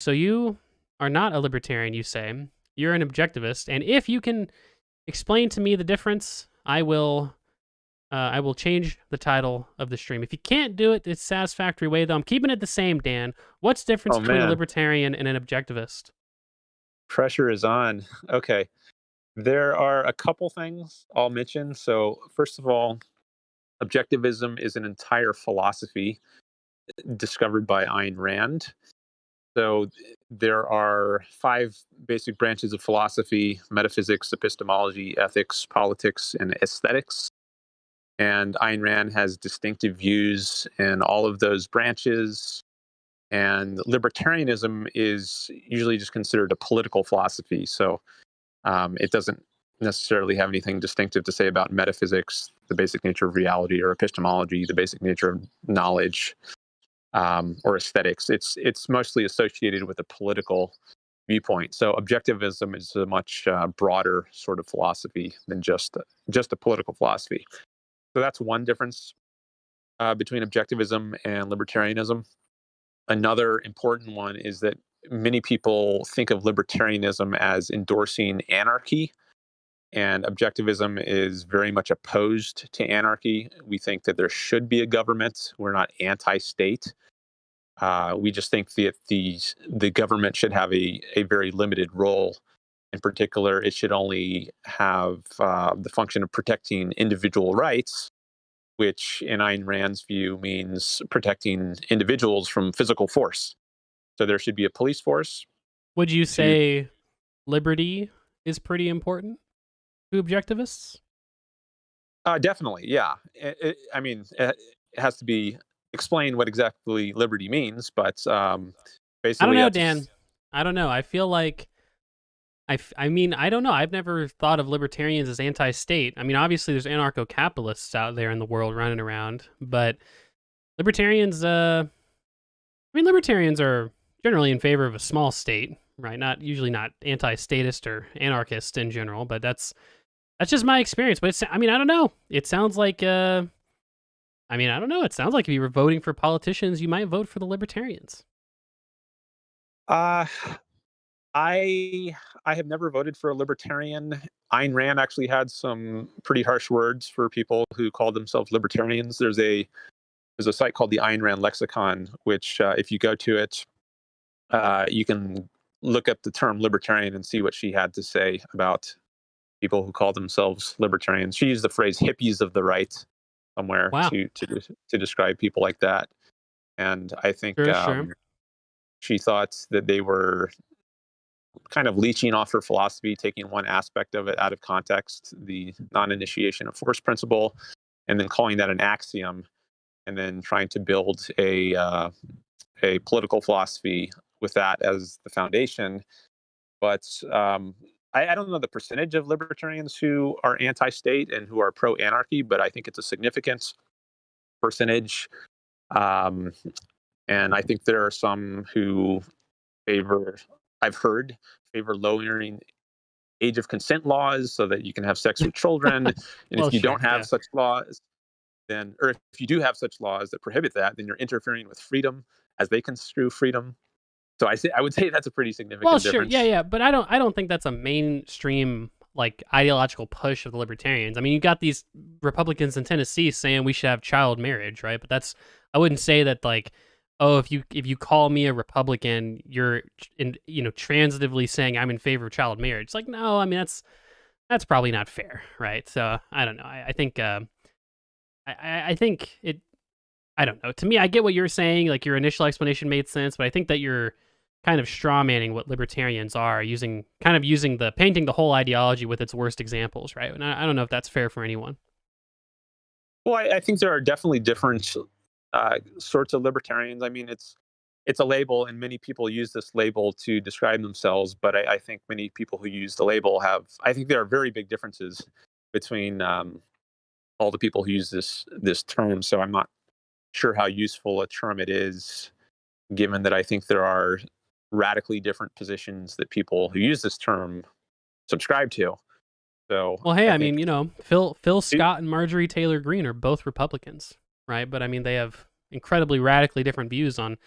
So you are not a libertarian, you say. You're an objectivist, and if you can explain to me the difference, I will change the title of the stream. If you can't do it, it's satisfactory way though. I'm keeping it the same, Dan. What's the difference Oh between a man, libertarian and an objectivist? pressure is on. Okay. There are a couple things I'll mention. So, first of all, objectivism is an entire philosophy discovered by Ayn Rand. So, there are five basic branches of philosophy: metaphysics, epistemology, ethics, politics, and aesthetics. And Ayn Rand has distinctive views in all of those branches. And libertarianism is usually just considered a political philosophy. So, it doesn't necessarily have anything distinctive to say about metaphysics, the basic nature of reality, or epistemology, the basic nature of knowledge, or aesthetics. It's mostly associated with a political viewpoint. So objectivism is a much broader sort of philosophy than just a political philosophy. So that's one difference between objectivism and libertarianism. Another important one is that many people think of libertarianism as endorsing anarchy, and objectivism is very much opposed to anarchy. We think that there should be a government. We're not anti-state. We just think that the government should have a very limited role. In particular, it should only have the function of protecting individual rights, which in Ayn Rand's view means protecting individuals from physical force. So there should be a police force. Would you to say liberty is pretty important to objectivists? Definitely, yeah. I mean, it has to be explained what exactly liberty means, but I don't basically know, that's Dan. I don't know. I feel like I mean, I don't know. I've never thought of libertarians as anti-state. I mean, obviously there's anarcho-capitalists out there in the world running around, but libertarians, libertarians are generally in favor of a small state, right? Not usually not anti-statist or anarchist in general, but that's just my experience. But I mean, I don't know. It sounds like, I mean, I don't know. It sounds like if you were voting for politicians, you might vote for the libertarians. uh, I have never voted for a libertarian. Ayn Rand actually had some pretty harsh words for people who called themselves libertarians. There's a site called the Ayn Rand Lexicon, which if you go to it, you can look up the term libertarian and see what she had to say about people who call themselves libertarians. She used the phrase "hippies of the right" somewhere Wow. to describe people like that, and I think Sure. she thought that they were kind of leeching off her philosophy, taking one aspect of it out of context, the non-initiation of force principle, and then calling that an axiom, and then trying to build a political philosophy with that as the foundation. But I don't know the percentage of libertarians who are anti-state and who are pro-anarchy, but I think it's a significant percentage. Um, and I think there are some who favor, I've heard, favor lowering age of consent laws so that you can have sex with children. And Well, if you sure. don't have Yeah. such laws, then, or if you do have such laws that prohibit that, then you're interfering with freedom as they construe freedom. So I would say that's a pretty Well, significant sure. difference. Yeah. But I don't think that's a mainstream like ideological push of the libertarians. I mean, you got these Republicans in Tennessee saying we should have child marriage, right? But that's I wouldn't say that like, oh, if you call me a Republican, you're transitively saying I'm in favor of child marriage. It's like, no, I mean that's probably not fair, right? So I don't know. I think I think it. I don't know. To me, I get what you're saying. Like your initial explanation made sense, but I think that you're kind of straw manning what libertarians are, using the painting the whole ideology with its worst examples, right? And I don't know if that's fair for anyone. Well, I think there are definitely different sorts of libertarians. I mean, it's a label, and many people use this label to describe themselves. But I think many people who use the label have. I think there are very big differences between all the people who use this term. So I'm not sure how useful a term it is, given that I think there are radically different positions that people who use this term subscribe to. So Well, hey, I I mean, think Phil Scott and Marjorie Taylor Greene are both Republicans, right? But I mean, they have incredibly radically different views on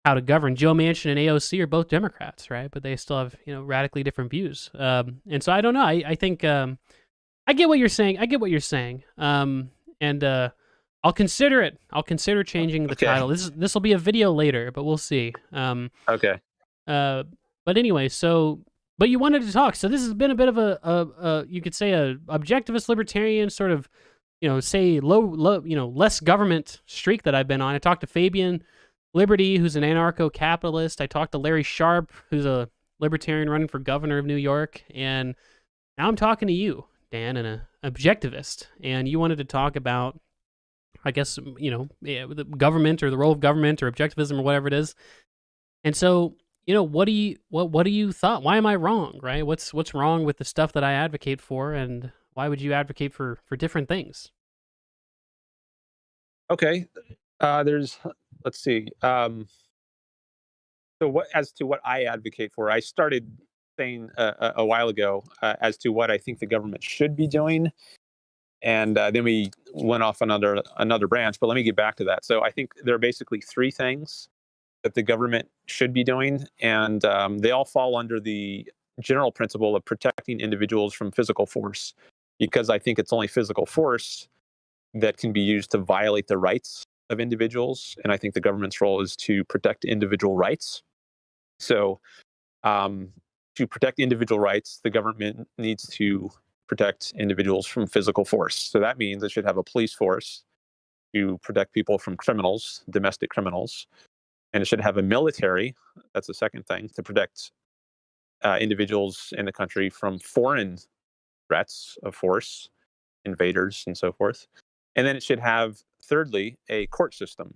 how to govern. Joe Manchin and AOC are both Democrats, right? But they still have radically different views. And so I don't know. I think I get what you're saying. I get what you're saying. And I'll consider it. I'll consider changing the Okay. title. This will be a video later, but we'll see. Okay. But anyway, but you wanted to talk. So this has been a bit of a you could say a objectivist libertarian sort of, say low, less government streak that I've been on. I talked to Fabian Liberty, who's an anarcho-capitalist. I talked to Larry Sharp, who's a libertarian running for governor of New York. And now I'm talking to you, Dan, an objectivist. And you wanted to talk about, I guess, the government or the role of government or objectivism or whatever it is. And so, what do you thought? Why am I wrong, right? What's wrong with the stuff that I advocate for, and why would you advocate for different things? Okay. Let's see. So as to what I advocate for, I started saying a while ago as to what I think the government should be doing, and then we went off another branch. But let me get back to that. So I think there are basically three things that the government should be doing, and they all fall under the general principle of protecting individuals from physical force, because I think it's only physical force that can be used to violate the rights of individuals, and I think the government's role is to protect individual rights. So, to protect individual rights, the government needs to protect individuals from physical force. So that means it should have a police force to protect people from criminals, domestic criminals, and it should have a military. That's the second thing, to protect individuals in the country from foreign threats of force, invaders, and so forth. And then it should have, thirdly, a court system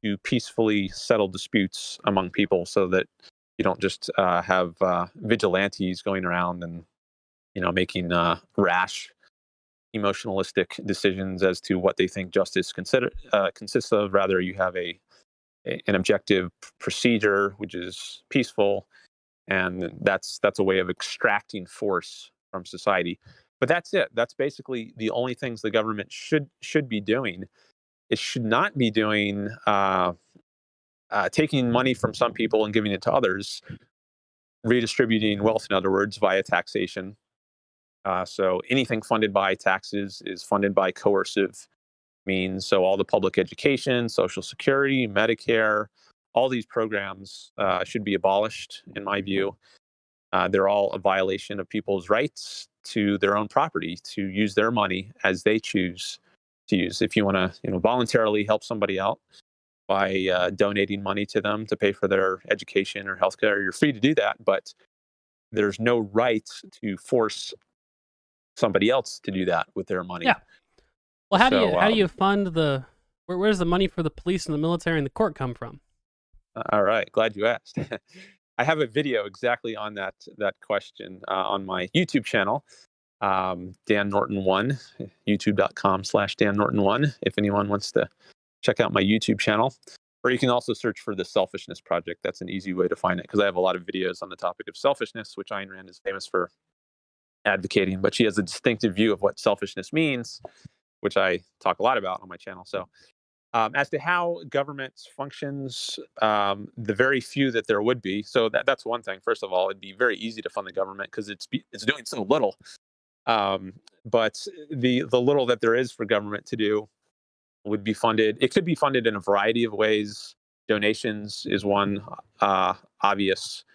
to peacefully settle disputes among people, so that you don't just have vigilantes going around and making rash, emotionalistic decisions as to what they think justice consists of. Rather, you have an objective procedure which is peaceful, and that's a way of extracting force from society. But that's it. That's basically the only things the government should be doing. It should not be doing taking money from some people and giving it to others, redistributing wealth, in other words, via taxation. So anything funded by taxes is funded by coercive means. So all the public education, Social Security, Medicare, all these programs should be abolished, in my view. They're all a violation of people's rights to their own property, to use their money as they choose to use. If you want to, voluntarily help somebody out by donating money to them to pay for their education or healthcare, you're free to do that. But there's no right to force somebody else to do that with their money. Yeah. Well, how do you So, fund where's the money for the police and the military and the court come from? all right, glad you asked. I have a video exactly on that question on my YouTube channel, Dan Norton 1, youtube.com/Dan Norton 1, if anyone wants to check out my YouTube channel. Or you can also search for the Selfishness Project. That's an easy way to find it, because I have a lot of videos on the topic of selfishness, which Ayn Rand is famous for advocating. But she has a distinctive view of what selfishness means, which I talk a lot about on my channel. So, as to how government functions, the very few that there would be. So that's one thing. First of all, it'd be very easy to fund the government because it's doing so little. But the little that there is for government to do would be funded. It could be funded in a variety of ways. Donations is one obvious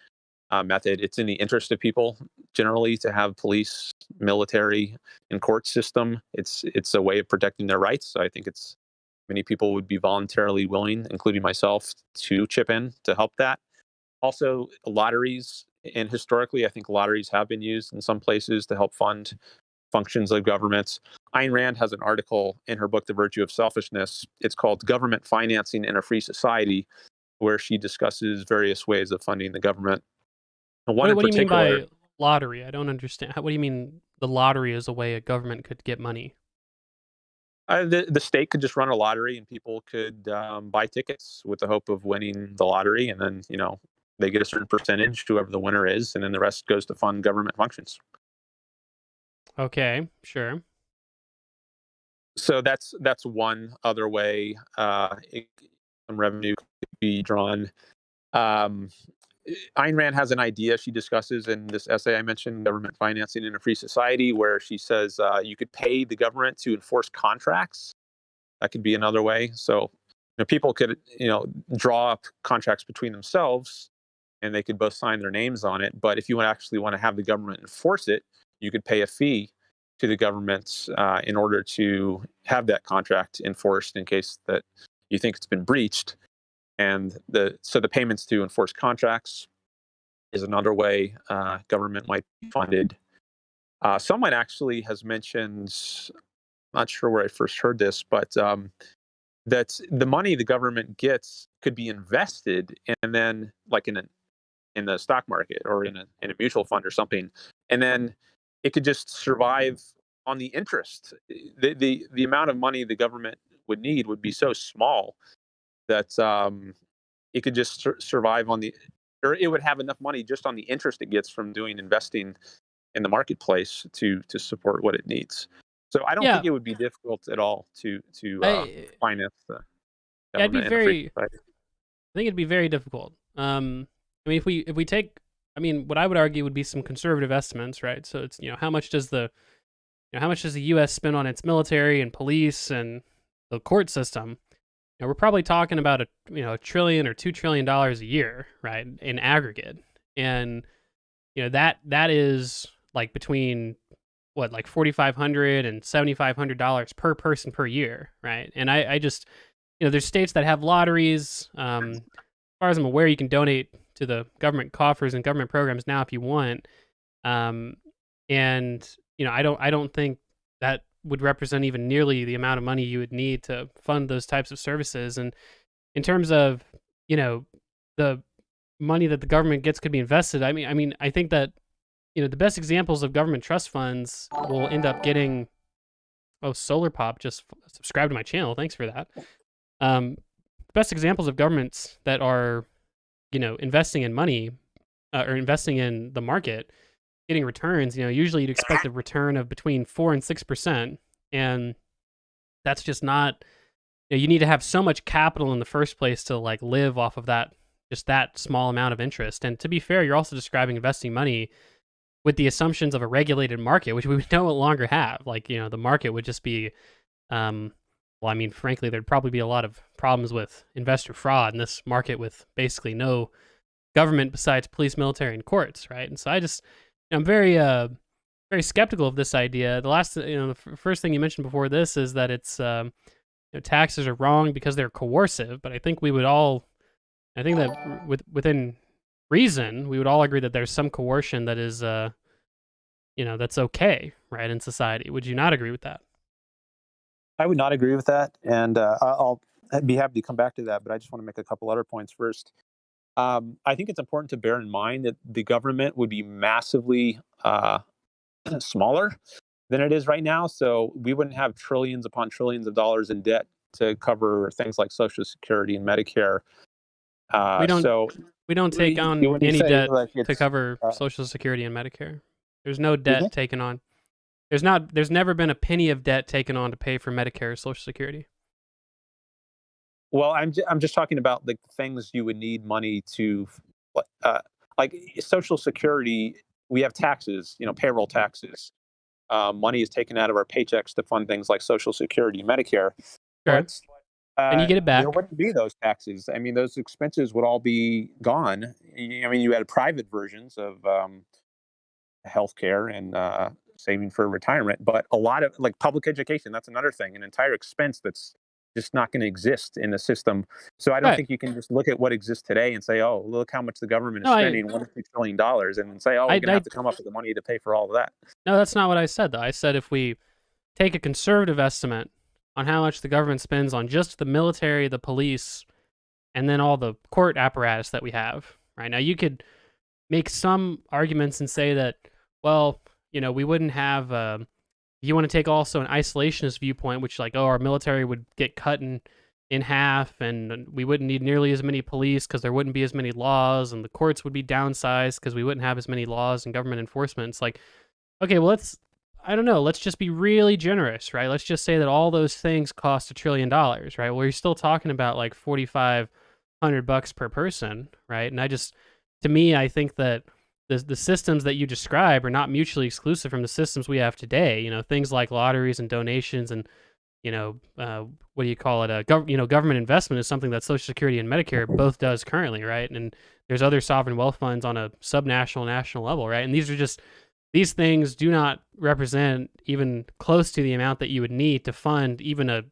method. It's in the interest of people generally to have police, military, and court system. It's a way of protecting their rights. So I think many people would be voluntarily willing, including myself, to chip in to help that. Also, lotteries, and historically, I think lotteries have been used in some places to help fund functions of governments. Ayn Rand has an article in her book, The Virtue of Selfishness. It's called Government Financing in a Free Society, where she discusses various ways of funding the government. One in What do you mean particular, by lottery? I don't understand. What do you mean the lottery is a way a government could get money? the state could just run a lottery, and people could buy tickets with the hope of winning the lottery, and then they get a certain percentage, whoever the winner is, and then the rest goes to fund government functions. Okay, sure. So that's one other way some revenue could be drawn. Um, Ayn Rand has an idea she discusses in this essay I mentioned, Government Financing in a Free Society, where she says you could pay the government to enforce contracts. That could be another way. So people could draw up contracts between themselves, and they could both sign their names on it. But if you actually want to have the government enforce it, you could pay a fee to the government in order to have that contract enforced in case that you think it's been breached. And the payments to enforce contracts is another way government might be funded. Someone actually has mentioned, I'm not sure where I first heard this, but that the money the government gets could be invested, and then like in the stock market or in a mutual fund or something, and then it could just survive on the interest. The amount of money the government would need would be so small that it could just survive on the, or it would have enough money just on the interest it gets from doing investing in the marketplace to support what it needs. So I don't Yeah, think it would be difficult at all to finance the it'd be government in a free very. society. I think it'd be very difficult. I mean, if we take, I mean, what I would argue would be some conservative estimates, right? So it's how much does the how much does the U.S. spend on its military and police and the court system? We're probably talking about $1 trillion or $2 trillion a year, right, in aggregate, and that is like between what, like $4,500 and $7,500 per person per year, right? And I just there's states that have lotteries. As far as I'm aware, you can donate to the government coffers and government programs now if you want. And I don't think that would represent even nearly the amount of money you would need to fund those types of services. And in terms of the money that the government gets could be invested, I mean I think that the best examples of government trust funds will end up getting. Oh, Solar Pop just subscribed to my channel. Thanks for that. Best examples of governments that are investing in money or investing in the market, getting returns, usually you'd expect a return of between 4 and 6%, and that's just not. You need to have so much capital in the first place to like live off of that, just that small amount of interest. And to be fair, you're also describing investing money with the assumptions of a regulated market, which we no longer have. Like the market would just be, well, I mean, frankly, there'd probably be a lot of problems with investor fraud in this market with basically no government besides police, military, and courts, right? And so I'm very, very skeptical of this idea. The first thing you mentioned before this is that it's, taxes are wrong because they're coercive. But I think that within reason, we would all agree that there's some coercion that is, that's okay, right, in society. Would you not agree with that? I would not agree with that, and I'll be happy to come back to that. But I just want to make a couple other points first. I think it's important to bear in mind that the government would be massively smaller than it is right now. So we wouldn't have trillions upon trillions of dollars in debt to cover things like Social Security and Medicare. We don't take on any debt to cover uh, Social Security and Medicare. There's no debt taken on. There's never been a penny of debt taken on to pay for Medicare or Social Security. Well, I'm just talking about the things you would need money to, like Social Security. We have taxes, payroll taxes. Money is taken out of our paychecks to fund things like Social Security, Medicare. Sure. But, and you get it back. There wouldn't be those taxes. I mean, those expenses would all be gone. I mean, you had private versions of healthcare and saving for retirement, but a lot of like public education, that's another thing, an entire expense that's just not going to exist in the system. So I don't think you can just look at what exists today and say, oh, look how much the government is spending, $1 trillion, and say, oh, we're going to have to come up with the money to pay for all of that. No, that's not what I said, though. I said if we take a conservative estimate on how much the government spends on just the military, the police, and then all the court apparatus that we have right now, you could make some arguments and say that, well, we wouldn't have. You want to take also an isolationist viewpoint, which like, oh, our military would get cut in half, and we wouldn't need nearly as many police because there wouldn't be as many laws, and the courts would be downsized because we wouldn't have as many laws and government enforcement. It's like, okay, well, I don't know, let's just be really generous, right? Let's just say that all those things cost $1 trillion, right? Well, you're still talking about like 45 $100 per person, right? And to me, I think that the systems that you describe are not mutually exclusive from the systems we have today. Things like lotteries and donations and what do you call it? Government investment is something that Social Security and Medicare both does currently, right? And there's other sovereign wealth funds on a subnational, national level, right? And these things do not represent even close to the amount that you would need to fund even a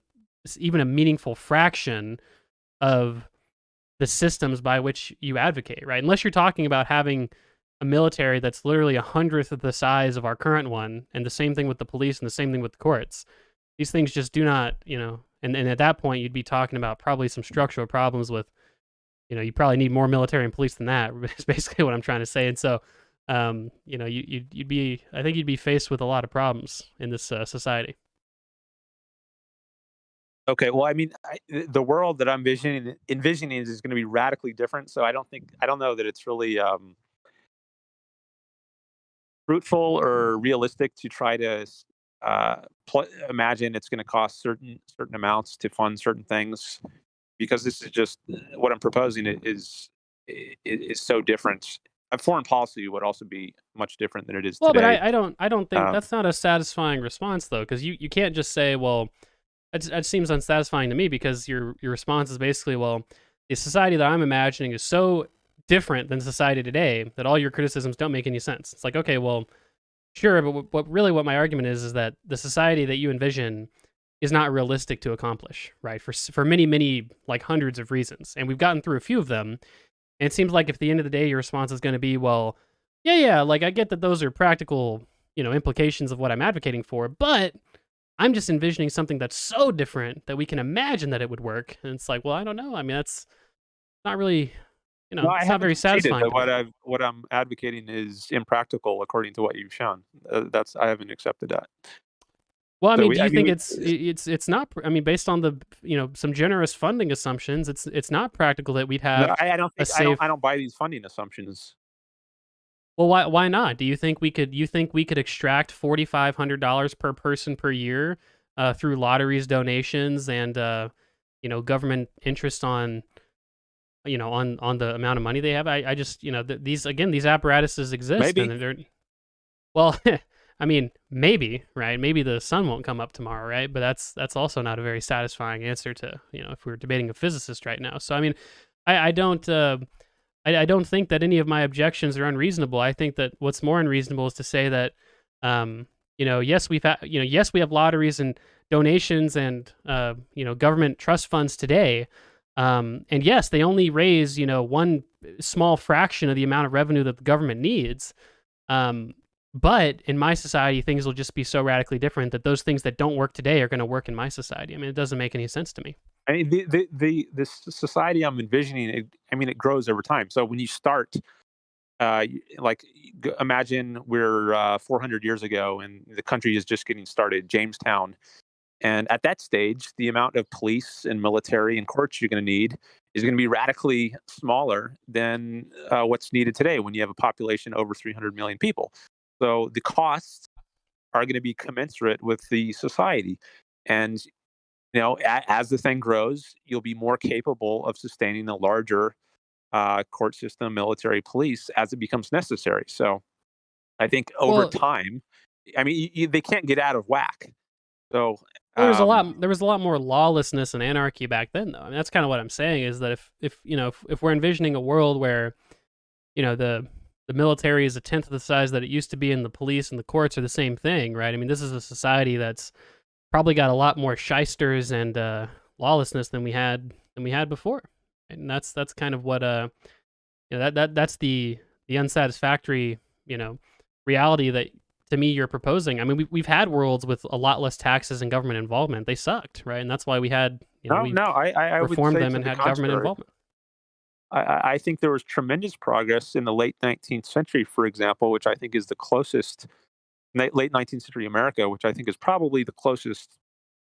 meaningful fraction of the systems by which you advocate, right? Unless you're talking about having a military that's literally 100th of the size of our current one, and the same thing with the police and the same thing with the courts. These things just do not, and at that point you'd be talking about probably some structural problems with, you probably need more military and police than that. Is basically what I'm trying to say. And so, I think you'd be faced with a lot of problems in this society. Okay, well, I mean, the world that I'm envisioning is going to be radically different. So I don't know that it's really fruitful or realistic to try to imagine it's going to cost certain amounts to fund certain things, because this is just what I'm proposing is so different. Foreign policy would also be much different than it is Well, but today. I don't think Um, that's not a satisfying response though, because you can't just say, well, that seems unsatisfying to me, because your response is basically, well, the society that I'm imagining is so different than society today that all your criticisms don't make any sense. It's like, okay, well, sure, but what my argument is that the society that you envision is not realistic to accomplish, right? For many, many, like, hundreds of reasons, and we've gotten through a few of them. And it seems like if at the end of the day your response is going to be, well, yeah, like I get that those are practical, implications of what I'm advocating for, but I'm just envisioning something that's so different that we can imagine that it would work. And it's like, well, I don't know. I mean, that's not really, no, I it's not haven't very conceded satisfying that to me. what I'm advocating is impractical according to what you've shown. That's I haven't accepted that. Well, I So mean, do I you mean, think it's not? I mean, based on the some generous funding assumptions, it's not practical that we'd no, have I don't a think safe. I don't buy these funding assumptions. Well, why not? Do you think we could extract $4,500 per person per year through lotteries, donations, and government interest on on the amount of money they have? I just these apparatuses exist, and Maybe. they're well. I mean, maybe, right? Maybe the sun won't come up tomorrow, right? But that's also not a very satisfying answer to, if we were debating a physicist right now. So I mean, I don't I don't think that any of my objections are unreasonable. I think that what's more unreasonable is to say that, yes, yes, we have lotteries and donations and government trust funds today, and yes, they only raise one small fraction of the amount of revenue that the government needs. Um, but in my society, things will just be so radically different that those things that don't work today are going to work in my society. I mean, it doesn't make any sense to me. I mean, the society I'm envisioning, I mean, it grows over time. So when you start, like, imagine we're 400 years ago and the country is just getting started, Jamestown. And at that stage, the amount of police and military and courts you're going to need is going to be radically smaller than what's needed today when you have a population over 300 million people. So the costs are going to be commensurate with the society. And as the thing grows, you'll be more capable of sustaining a larger court system, military, police as it becomes necessary. So I think over Well, time, I mean, they can't get out of whack. So Well, um, there was a lot more lawlessness and anarchy back then, though. I mean, that's kind of what I'm saying is that if we're envisioning a world where the military is a tenth of the size that it used to be, and the police and the courts are the same thing, right? I mean, this is a society that's probably got a lot more shysters and lawlessness than we had before, and that's kind of what that's the unsatisfactory reality that to me you're proposing. I mean, we've had worlds with a lot less taxes and government involvement. They sucked, right? And that's why we no, I would reformed say them to and the had government contrary. involvement. I think there was tremendous progress in the late 19th century, for example, which I think is the closest late 19th century America, which I think is probably the closest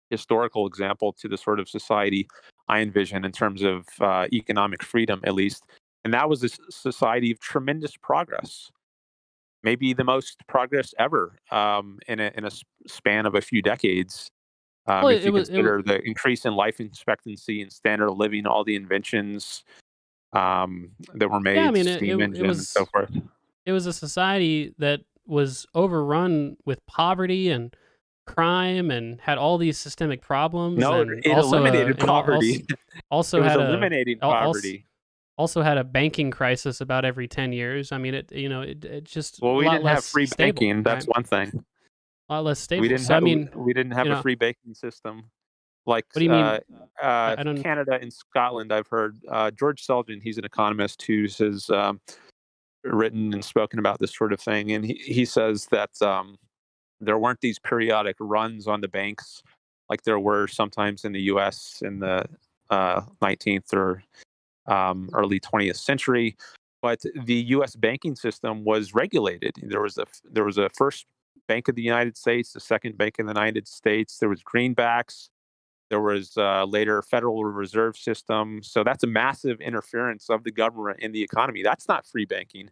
historical example to the sort of society I envision in terms of economic freedom, at least. And that was a society of tremendous progress, maybe the most progress ever in a span of a few decades. Well, If it you was it, wa- consider the increase in life expectancy and standard of living, all the inventions, that were Yeah, I made, mean, steam engine and so forth. it was a society that was overrun with poverty and crime and had all these systemic problems, No, and it eliminated poverty. It also was had a eliminating al- als- poverty. also had a banking crisis about every 10 years. I mean, it just Well, a we lot didn't have less free stable, banking. That's right? one thing. A lot less We stable. didn't So I have mean, we didn't have you a know, free banking system like what do you mean? I don't. Canada and Scotland. I've heard George Selgin. He's an economist who has written and spoken about this sort of thing, and he says that there weren't these periodic runs on the banks like there were sometimes in the U.S. in the 19th or early 20th century. But the U.S. banking system was regulated. There was a first Bank of the United States, the second Bank of the United States. There was greenbacks. There was later Federal Reserve System. So that's a massive interference of the government in the economy. That's not free banking.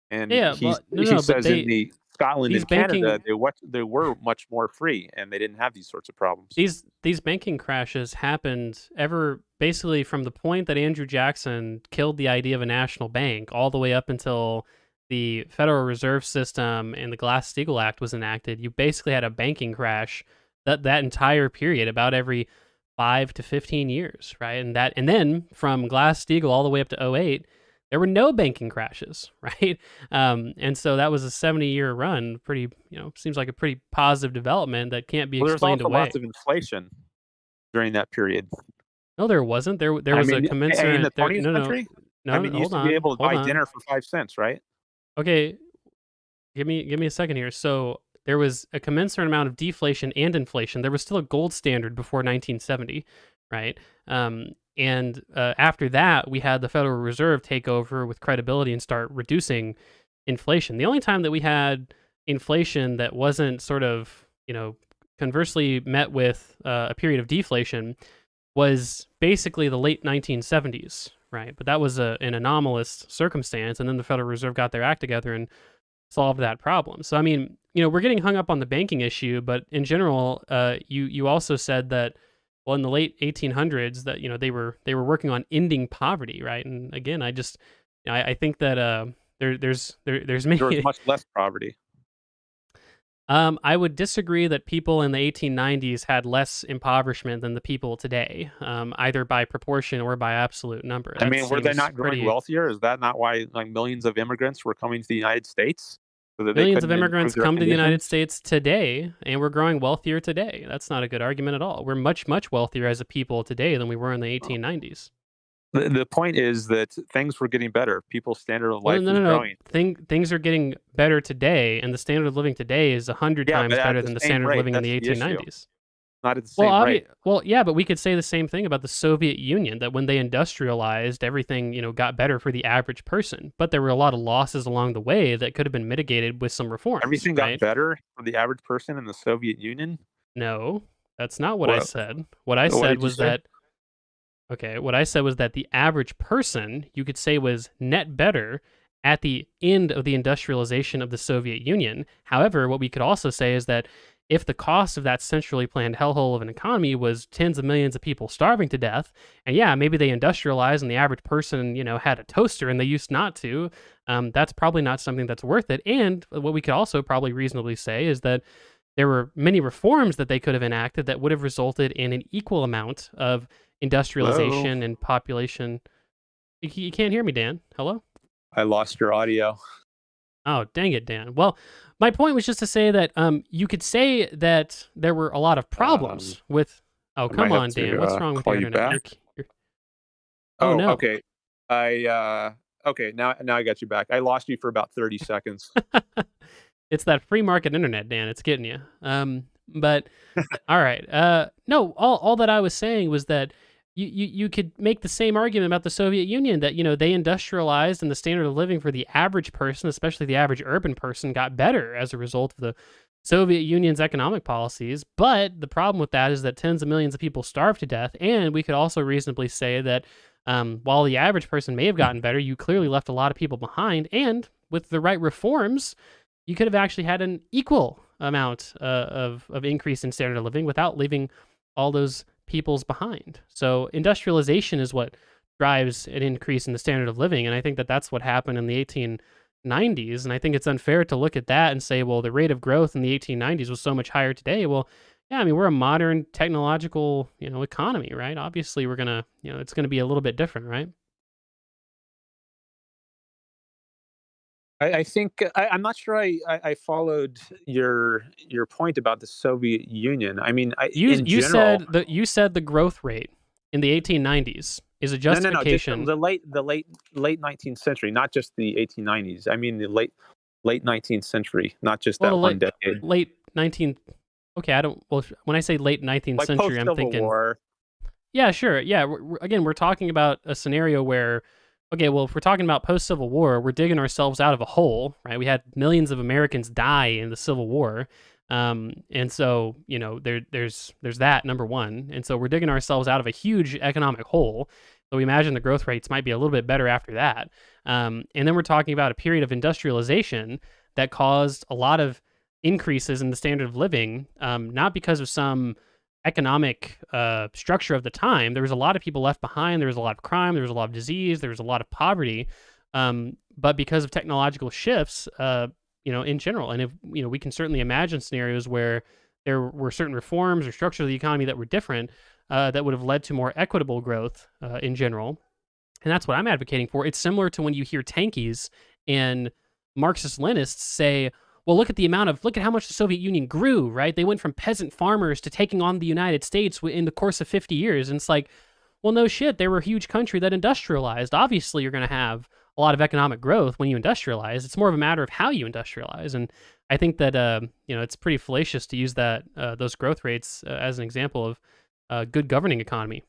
And Yeah, but he no, but says in the Scotland these and Canada, banking they were much more free and they didn't have these sorts of problems. these banking crashes happened ever basically from the point that Andrew Jackson killed the idea of a national bank all the way up until the Federal Reserve System and the Glass-Steagall Act was enacted. You basically had a banking crash that entire period about every 5 to 15 years, right? And then from Glass-Steagall all the way up to '08, there were no banking crashes, right? And so that was a 70-year run. Pretty, seems like a pretty positive development that can't be Well, there's explained also lots away. of inflation during that period. No, there wasn't. There I was a mean, in the commensurate there. 20th No, no, century, I no, mean, no. you used Hold to be on, able to hold buy on. dinner for 5 cents, right? Okay, give me a second here. So there was a commensurate amount of deflation and inflation. There was still a gold standard before 1970, right? And after that, we had the Federal Reserve take over with credibility and start reducing inflation. The only time that we had inflation that wasn't sort of, conversely met with a period of deflation was basically the late 1970s, right? But that was an anomalous circumstance, and then the Federal Reserve got their act together and solved that problem. So, I mean, we're getting hung up on the banking issue, but in general, you also said that, well, in the late 1800s, that they were working on ending poverty, right? And again, I think that there's There was many. much less poverty. I would disagree that people in the 1890s had less impoverishment than the people today, either by proportion or by absolute number. I That mean, were they seems not growing pretty. wealthier? Is that not why like millions of immigrants were coming to the United States so that they Millions of couldn't improve immigrants their come to the United conditions? States today, and we're growing wealthier today. That's not a good argument at all. We're much, much wealthier as a people today than we were in the 1890s. The point is that things were getting better. People's standard of Well, life no, was no, no. growing. Things are getting better today, and the standard of living today is 100 Yeah, times but at better the than the same standard of rate. living in the That's the issue. 1890s. Not at the Well, same rate. yeah, but we could say the same thing about the Soviet Union, that when they industrialized, everything, got better for the average person. But there were a lot of losses along the way that could have been mitigated with some reforms, Everything got right? better for the average person in the Soviet Union. No, that's not what I What? said. What I What said did you was say? that Okay, what I said was that the average person, you could say, was net better at the end of the industrialization of the Soviet Union. However, what we could also say is that if the cost of that centrally planned hellhole of an economy was tens of millions of people starving to death, and yeah, maybe they industrialized and the average person, had a toaster and they used not to, that's probably not something that's worth it. And what we could also probably reasonably say is that there were many reforms that they could have enacted that would have resulted in an equal amount of Hello? industrialization and population. You can't hear me, Dan. Hello? I lost your audio. Oh, dang it, Dan. Well, my point was just to say that you could say that there were a lot of Um, problems with. Oh, I might come have on, Dan. to What's wrong with call your you internet? back. Oh Oh, no. okay. Okay, now I got you back. I lost you for about 30 seconds. It's that free market internet, Dan. It's getting you. But all right. No, all that I was saying was that you could make the same argument about the Soviet Union, that they industrialized and the standard of living for the average person, especially the average urban person, got better as a result of the Soviet Union's economic policies. But the problem with that is that tens of millions of people starved to death, and we could also reasonably say that while the average person may have gotten better, you clearly left a lot of people behind, and with the right reforms, you could have actually had an equal amount of increase in standard of living without leaving all those peoples behind. So industrialization is what drives an increase in the standard of living, and I think that that's what happened in the 1890s, and I think it's unfair to look at that and say, well, the rate of growth in the 1890s was so much higher today. Well, yeah, I mean, we're a modern technological, economy, right? Obviously, we're gonna, it's gonna be a little bit different, right? I think I'm not sure I followed your point about the Soviet Union. I mean, You in you general, said the growth rate in the 1890s is a no, just justification. the late 19th century, not just the 1890s. I mean the late 19th century, not just Well, the that one decade, late 19th. Okay, I don't. Well, when I say late 19th like century, post I'm Civil thinking. War. Yeah, sure. Yeah, again, we're talking about a scenario where, okay, well, if we're talking about post Civil War, we're digging ourselves out of a hole, right? We had millions of Americans die in the Civil War, and so there's that number one, and so we're digging ourselves out of a huge economic hole. So we imagine the growth rates might be a little bit better after that, and then we're talking about a period of industrialization that caused a lot of increases in the standard of living, not because of some economic structure of the time. There was a lot of people left behind. There was a lot of crime. There was a lot of disease. There was a lot of poverty. But because of technological shifts, in general, and if we can certainly imagine scenarios where there were certain reforms or structures of the economy that were different, that would have led to more equitable growth in general. And that's what I'm advocating for. It's similar to when you hear tankies and Marxist Leninists say, well, look at how much the Soviet Union grew, right? They went from peasant farmers to taking on the United States in the course of 50 years. And it's like, well, no shit. They were a huge country that industrialized. Obviously, you're going to have a lot of economic growth when you industrialize. It's more of a matter of how you industrialize. And I think that, it's pretty fallacious to use those growth rates as an example of a good governing economy.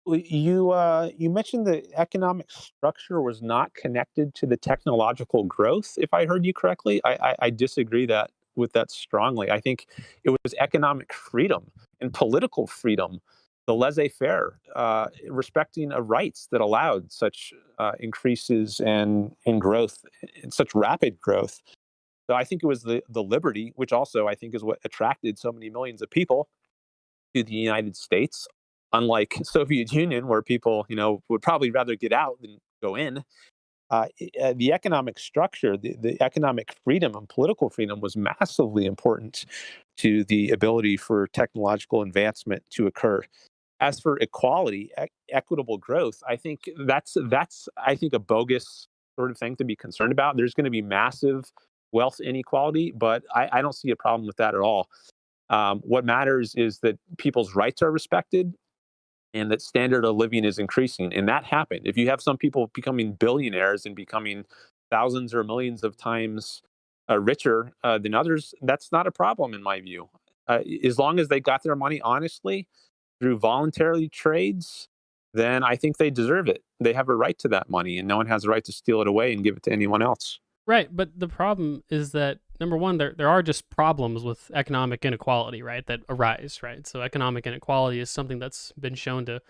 Well, you mentioned the economic structure was not connected to the technological growth. If I heard you correctly, I disagree with that strongly. I think it was economic freedom and political freedom, the laissez-faire, respecting of rights that allowed such increases and in growth, and such rapid growth. So I think it was the liberty, which also I think is what attracted so many millions of people to the United States, unlike Soviet Union, where people, would probably rather get out than go in. The economic structure, the economic freedom and political freedom was massively important to the ability for technological advancement to occur. As for equality, equitable growth, I think that's I think a bogus sort of thing to be concerned about. There's going to be massive wealth inequality, but I don't see a problem with that at all. What matters is that people's rights are respected and that standard of living is increasing. And that happened. If you have some people becoming billionaires and becoming thousands or millions of times richer than others, that's not a problem in my view. As long as they got their money honestly through voluntary trades, then I think they deserve it. They have a right to that money, and no one has a right to steal it away and give it to anyone else. Right, but the problem is that number one, there are just problems with economic inequality, right? That arise, right? So economic inequality is something that's been shown to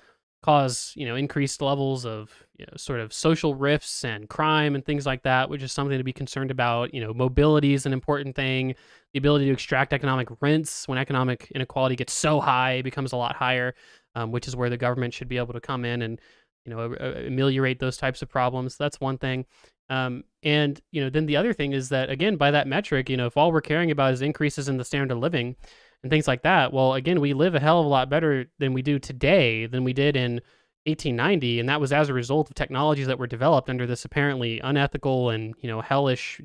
cause increased levels of sort of social rifts and crime and things like that, which is something to be concerned about. Mobility is an important thing. The ability to extract economic rents when economic inequality gets so high, it becomes a lot higher, which is where the government should be able to come in and ameliorate those types of problems. That's one thing. And then the other thing is that, again, by that metric, if all we're caring about is increases in the standard of living and things like that, well, again, we live a hell of a lot better than we do today than we did in 1890, and that was as a result of technologies that were developed under this apparently unethical and hellish,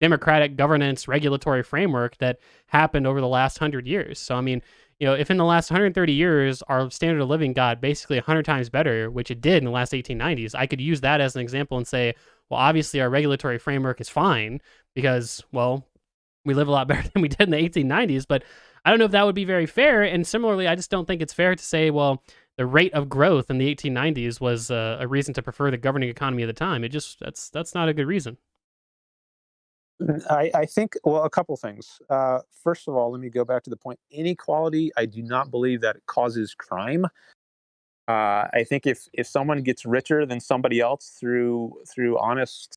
democratic governance regulatory framework that happened over the last 100 years. So I mean, if in the last 130 years our standard of living got basically 100 times better, which it did in the last 1890s, I could use that as an example and say, well, obviously our regulatory framework is fine because, well, we live a lot better than we did in the 1890s. But I don't know if that would be very fair. And similarly, I just don't think it's fair to say, well, the rate of growth in the 1890s was a reason to prefer the governing economy of the time. That's not a good reason. I think, well, a couple things. First of all, let me go back to the point. Inequality, I do not believe that it causes crime. I think if someone gets richer than somebody else through honest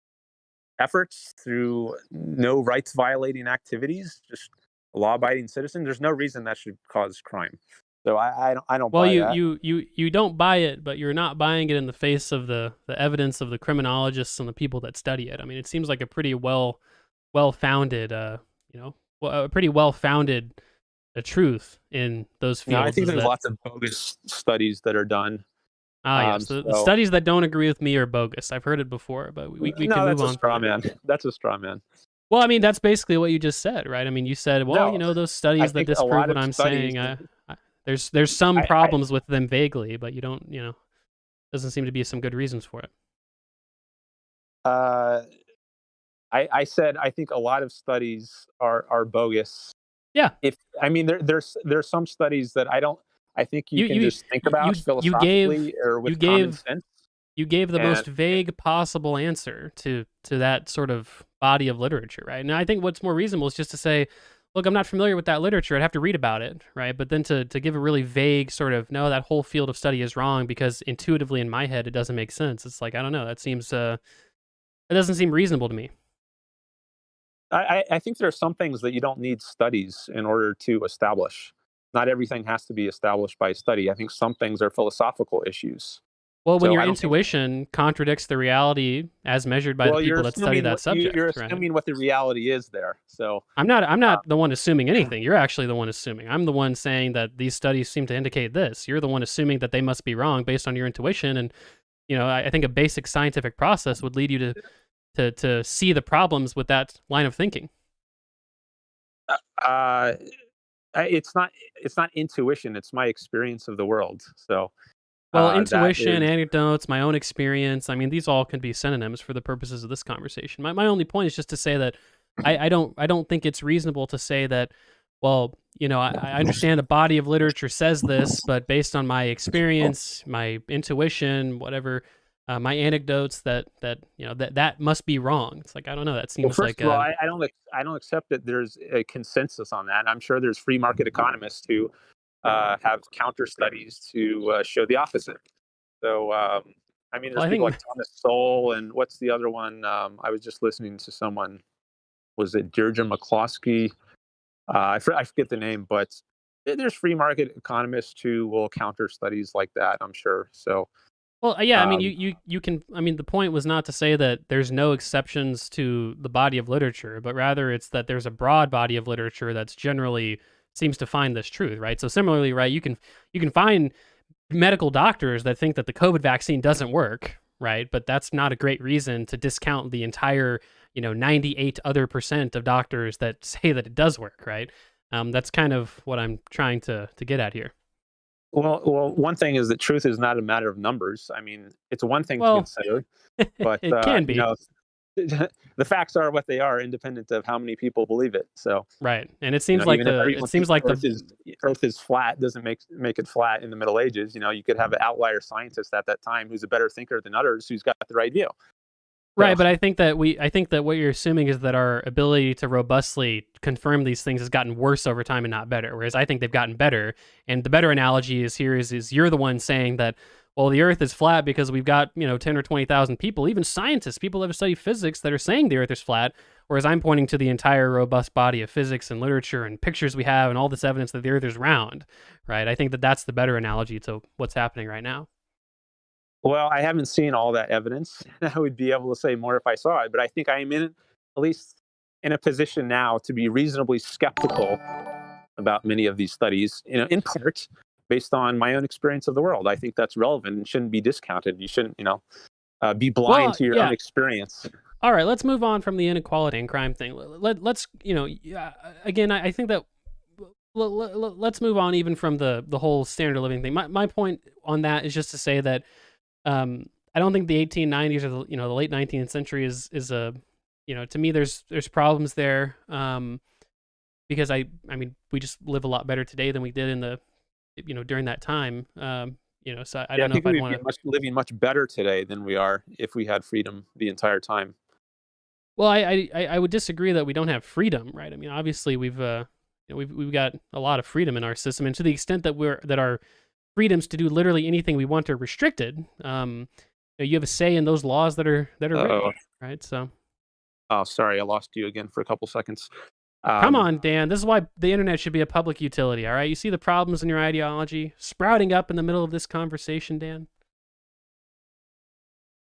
efforts, through no rights violating activities, just a law abiding citizen, there's no reason that should cause crime. So I don't Well, buy that. you don't buy it, but you're not buying it in the face of the evidence of the criminologists and the people that study it. I mean, it seems like a pretty well-founded, a pretty well-founded truth in those No, I fields think is there's that lots of bogus studies that are done. yes, the So studies that don't agree with me are bogus. I've heard it before, but we can no, move that's a on from straw there. man. That's a straw man. Well, I mean, that's basically what you just said, right? I mean, you said, well, No, those I studies that think a disprove lot what of I'm studies. saying, there's some I problems with them vaguely, but you don't, doesn't seem to be some good reasons for it. uh, I said I think a lot of studies are bogus. Yeah, If I mean there's some studies that I think you you can you just think about you gave philosophically or you with common gave sense. you gave the And most vague possible answer to that sort of body of literature, right? And I think what's more reasonable is just to say, look, I'm not familiar with that literature. I'd have to read about it, right? But then to give a really vague sort of, no, that whole field of study is wrong because intuitively in my head it doesn't make sense. It's like, I don't know, that seems it doesn't seem reasonable to me. I think there are some things that you don't need studies in order to establish. Not everything has to be established by study. I think some things are philosophical issues. Well, when So your I don't think. intuition contradicts the reality as measured by the Well, you're people that study assuming that you're subject, right? assuming what the reality is there. So I'm uh, not the one assuming anything. You're actually the one assuming. I'm the one saying that these studies seem to indicate this. You're the one assuming that they must be wrong based on your intuition. And I think a basic scientific process would lead you to see the problems with that line of thinking. uh, it's not intuition. It's my experience of the world. So Well, that intuition, is. anecdotes, my own experience. I mean, these all can be synonyms for the purposes of this conversation. My only point is just to say that I don't think it's reasonable to say that, well, I understand the body of literature says this, but based on my experience, my intuition, whatever, my anecdotes, that must be wrong. It's like, I don't know. That Well, seems first like of all, I don't accept that there's a consensus on that. I'm sure there's free market economists who have counter studies to show the opposite. So I mean, well, there's I people think like Thomas Sowell, and what's the other one? I was just listening to someone. Was it Deirdre McCloskey? I forget the name, but there's free market economists who will counter studies like that. I'm sure. So Well, yeah, I mean, um, you can. I mean, the point was not to say that there's no exceptions to the body of literature, but rather it's that there's a broad body of literature that's generally seems to find this truth, right? So similarly, right, you can find medical doctors that think that the COVID vaccine doesn't work, right? But that's not a great reason to discount the entire, 98 other percent of doctors that say that it does work, right? That's kind of what I'm trying to get at here. one thing is that truth is not a matter of numbers. I mean, it's one thing to Well, consider, but it can be. the facts are what they are, independent of how many people believe it. So Right. And it seems like even if the it everyone seems thinks like Earth is flat, doesn't make it flat in the Middle Ages. You could have an outlier scientist at that time who's a better thinker than others, who's got the right view. So right, but I think that what you're assuming is that our ability to robustly confirm these things has gotten worse over time and not better. Whereas I think they've gotten better. And the better analogy is you're the one saying that, well, the Earth is flat because we've got 10 or 20,000 people, even scientists, people that have studied physics that are saying the Earth is flat. Whereas I'm pointing to the entire robust body of physics and literature and pictures we have and all this evidence that the Earth is round. Right. I think that that's the better analogy to what's happening right now. well, I haven't seen all that evidence. I would be able to say more if I saw it, but I think I am at least in a position now to be reasonably skeptical about many of these studies, in part based on my own experience of the world. I think that's relevant and shouldn't be discounted. You shouldn't, be blind Well, to your own yeah. experience. All right, let's move on from the inequality and crime thing. Let's, again, I think that let's move on even from the whole standard of living thing. My point on that is just to say that I don't think the 1890s or the late 19th century is a, to me there's problems there because I mean we just live a lot better today than we did in the during that time. So I Yeah, I don't know think if I'd we'd be want to. living much better today than we are if we had freedom the entire time. Well, I would disagree that we don't have freedom, right? I mean, obviously we've got a lot of freedom in our system, and to the extent that our freedoms to do literally anything we want are restricted, you have a say in those laws that are written, Oh, right? So oh, sorry, I lost you again for a couple seconds. Come Um, on, Dan. This is why the internet should be a public utility, all right? You see the problems in your ideology sprouting up in the middle of this conversation, Dan?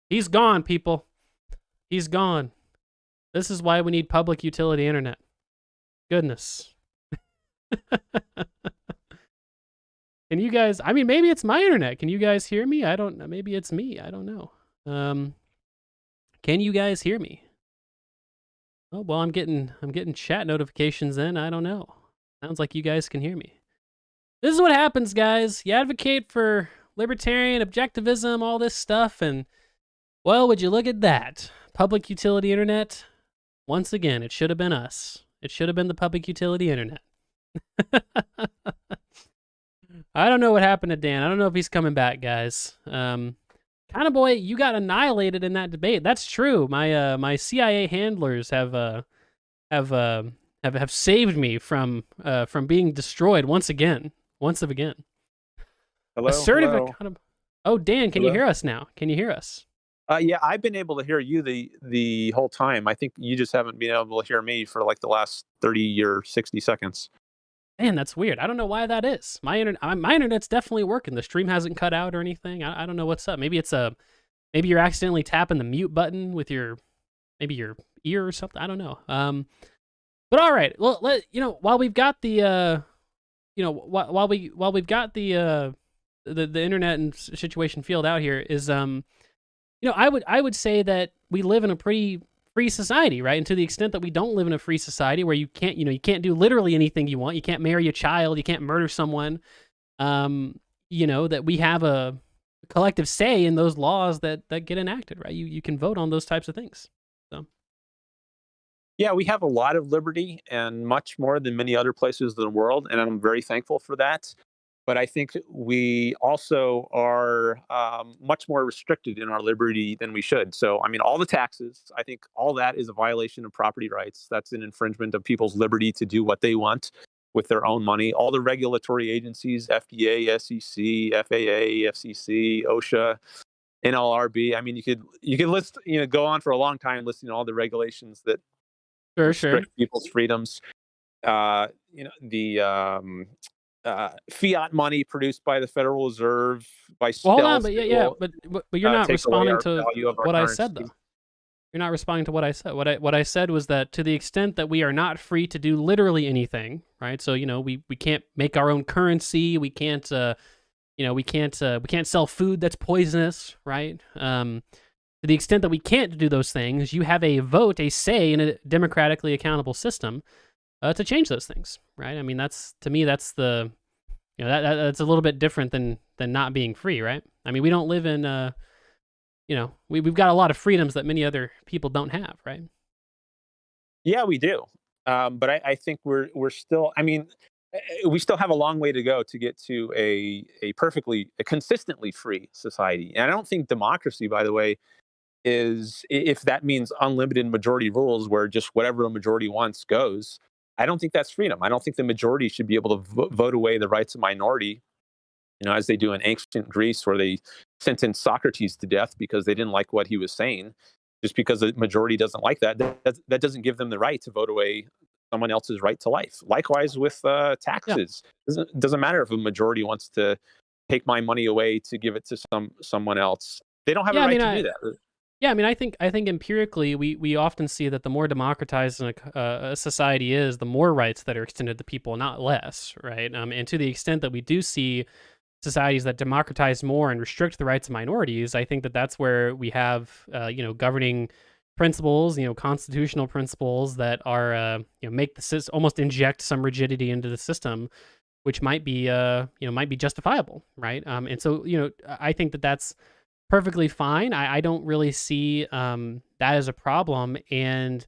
He's gone, people. He's gone. This is why we need public utility internet. Goodness. Can you guys, I mean, maybe it's my internet. Can you guys hear me? I don't know. Maybe it's me. I don't know. Can you guys hear me? Oh, well, I'm getting chat notifications in. I don't know. Sounds like you guys can hear me. This is what happens, guys. You advocate for libertarian objectivism, all this stuff, and, well, would you look at that? Public utility internet? Once again, it should have been us. It should have been the public utility internet. I don't know what happened to Dan. I don't know if he's coming back, guys. Econoboi, you got annihilated in that debate. That's true. My CIA handlers have saved me from being destroyed once again. Hello. Assertive Hello. Econoboi. Oh, Dan, can you hear us now? Can you hear us? Yeah, I've been able to hear you the whole time. I think you just haven't been able to hear me for like the last 30 or 60 seconds. Man, that's weird. I don't know why that is. My internet's definitely working. The stream hasn't cut out or anything. I don't know what's up. Maybe maybe you're accidentally tapping the mute button with your ear or something. I don't know. But all right. Well, while we've got the while we've got the internet and situation field out here is I would say that we live in a pretty free society, right? And to the extent that we don't live in a free society where you can't do literally anything you want, you can't marry a child, you can't murder someone, that we have a collective say in those laws that get enacted, right? You can vote on those types of things. So Yeah, we have a lot of liberty and much more than many other places in the world, and I'm very thankful for that. But I think we also are much more restricted in our liberty than we should. So, I mean, all the taxes, I think all that is a violation of property rights. That's an infringement of people's liberty to do what they want with their own money. All the regulatory agencies, FDA, SEC, FAA, FCC, OSHA, NLRB. I mean, you could list, go on for a long time listing all the regulations that sure. restrict people's freedoms. The fiat money produced by the Federal Reserve by Well, hold on, stealth. but you're not responding to what I said, currency. though. You're not responding to what I said. What I said was that to the extent that we are not free to do literally anything, right? So we can't make our own currency. We can't we can't sell food that's poisonous, right? To the extent that we can't do those things, you have a vote, a say in a democratically accountable system to change those things, right? I mean, that's the that's a little bit different than not being free, right? I mean, we don't live in we've got a lot of freedoms that many other people don't have, right? Yeah, we do. But I think we're still. I mean, we still have a long way to go to get to a consistently free society. And I don't think democracy, by the way, is if that means unlimited majority rules where just whatever a majority wants goes. I don't think that's freedom. I don't think the majority should be able to vote away the rights of minority, as they do in ancient Greece, where they sentenced Socrates to death because they didn't like what he was saying. Just because the majority doesn't like that doesn't give them the right to vote away someone else's right to life. Likewise with taxes. Yeah. Doesn't matter if a majority wants to take my money away to give it to someone else. They don't have a right to do that. Yeah, I mean, I think empirically, we often see that the more democratized a society is, the more rights that are extended to people, not less, right? And to the extent that we do see societies that democratize more and restrict the rights of minorities, I think that that's where we have, governing principles, constitutional principles that are, make the system almost inject some rigidity into the system, which might be justifiable, right? And so, I think that that's perfectly fine. I don't really see that as a problem. And,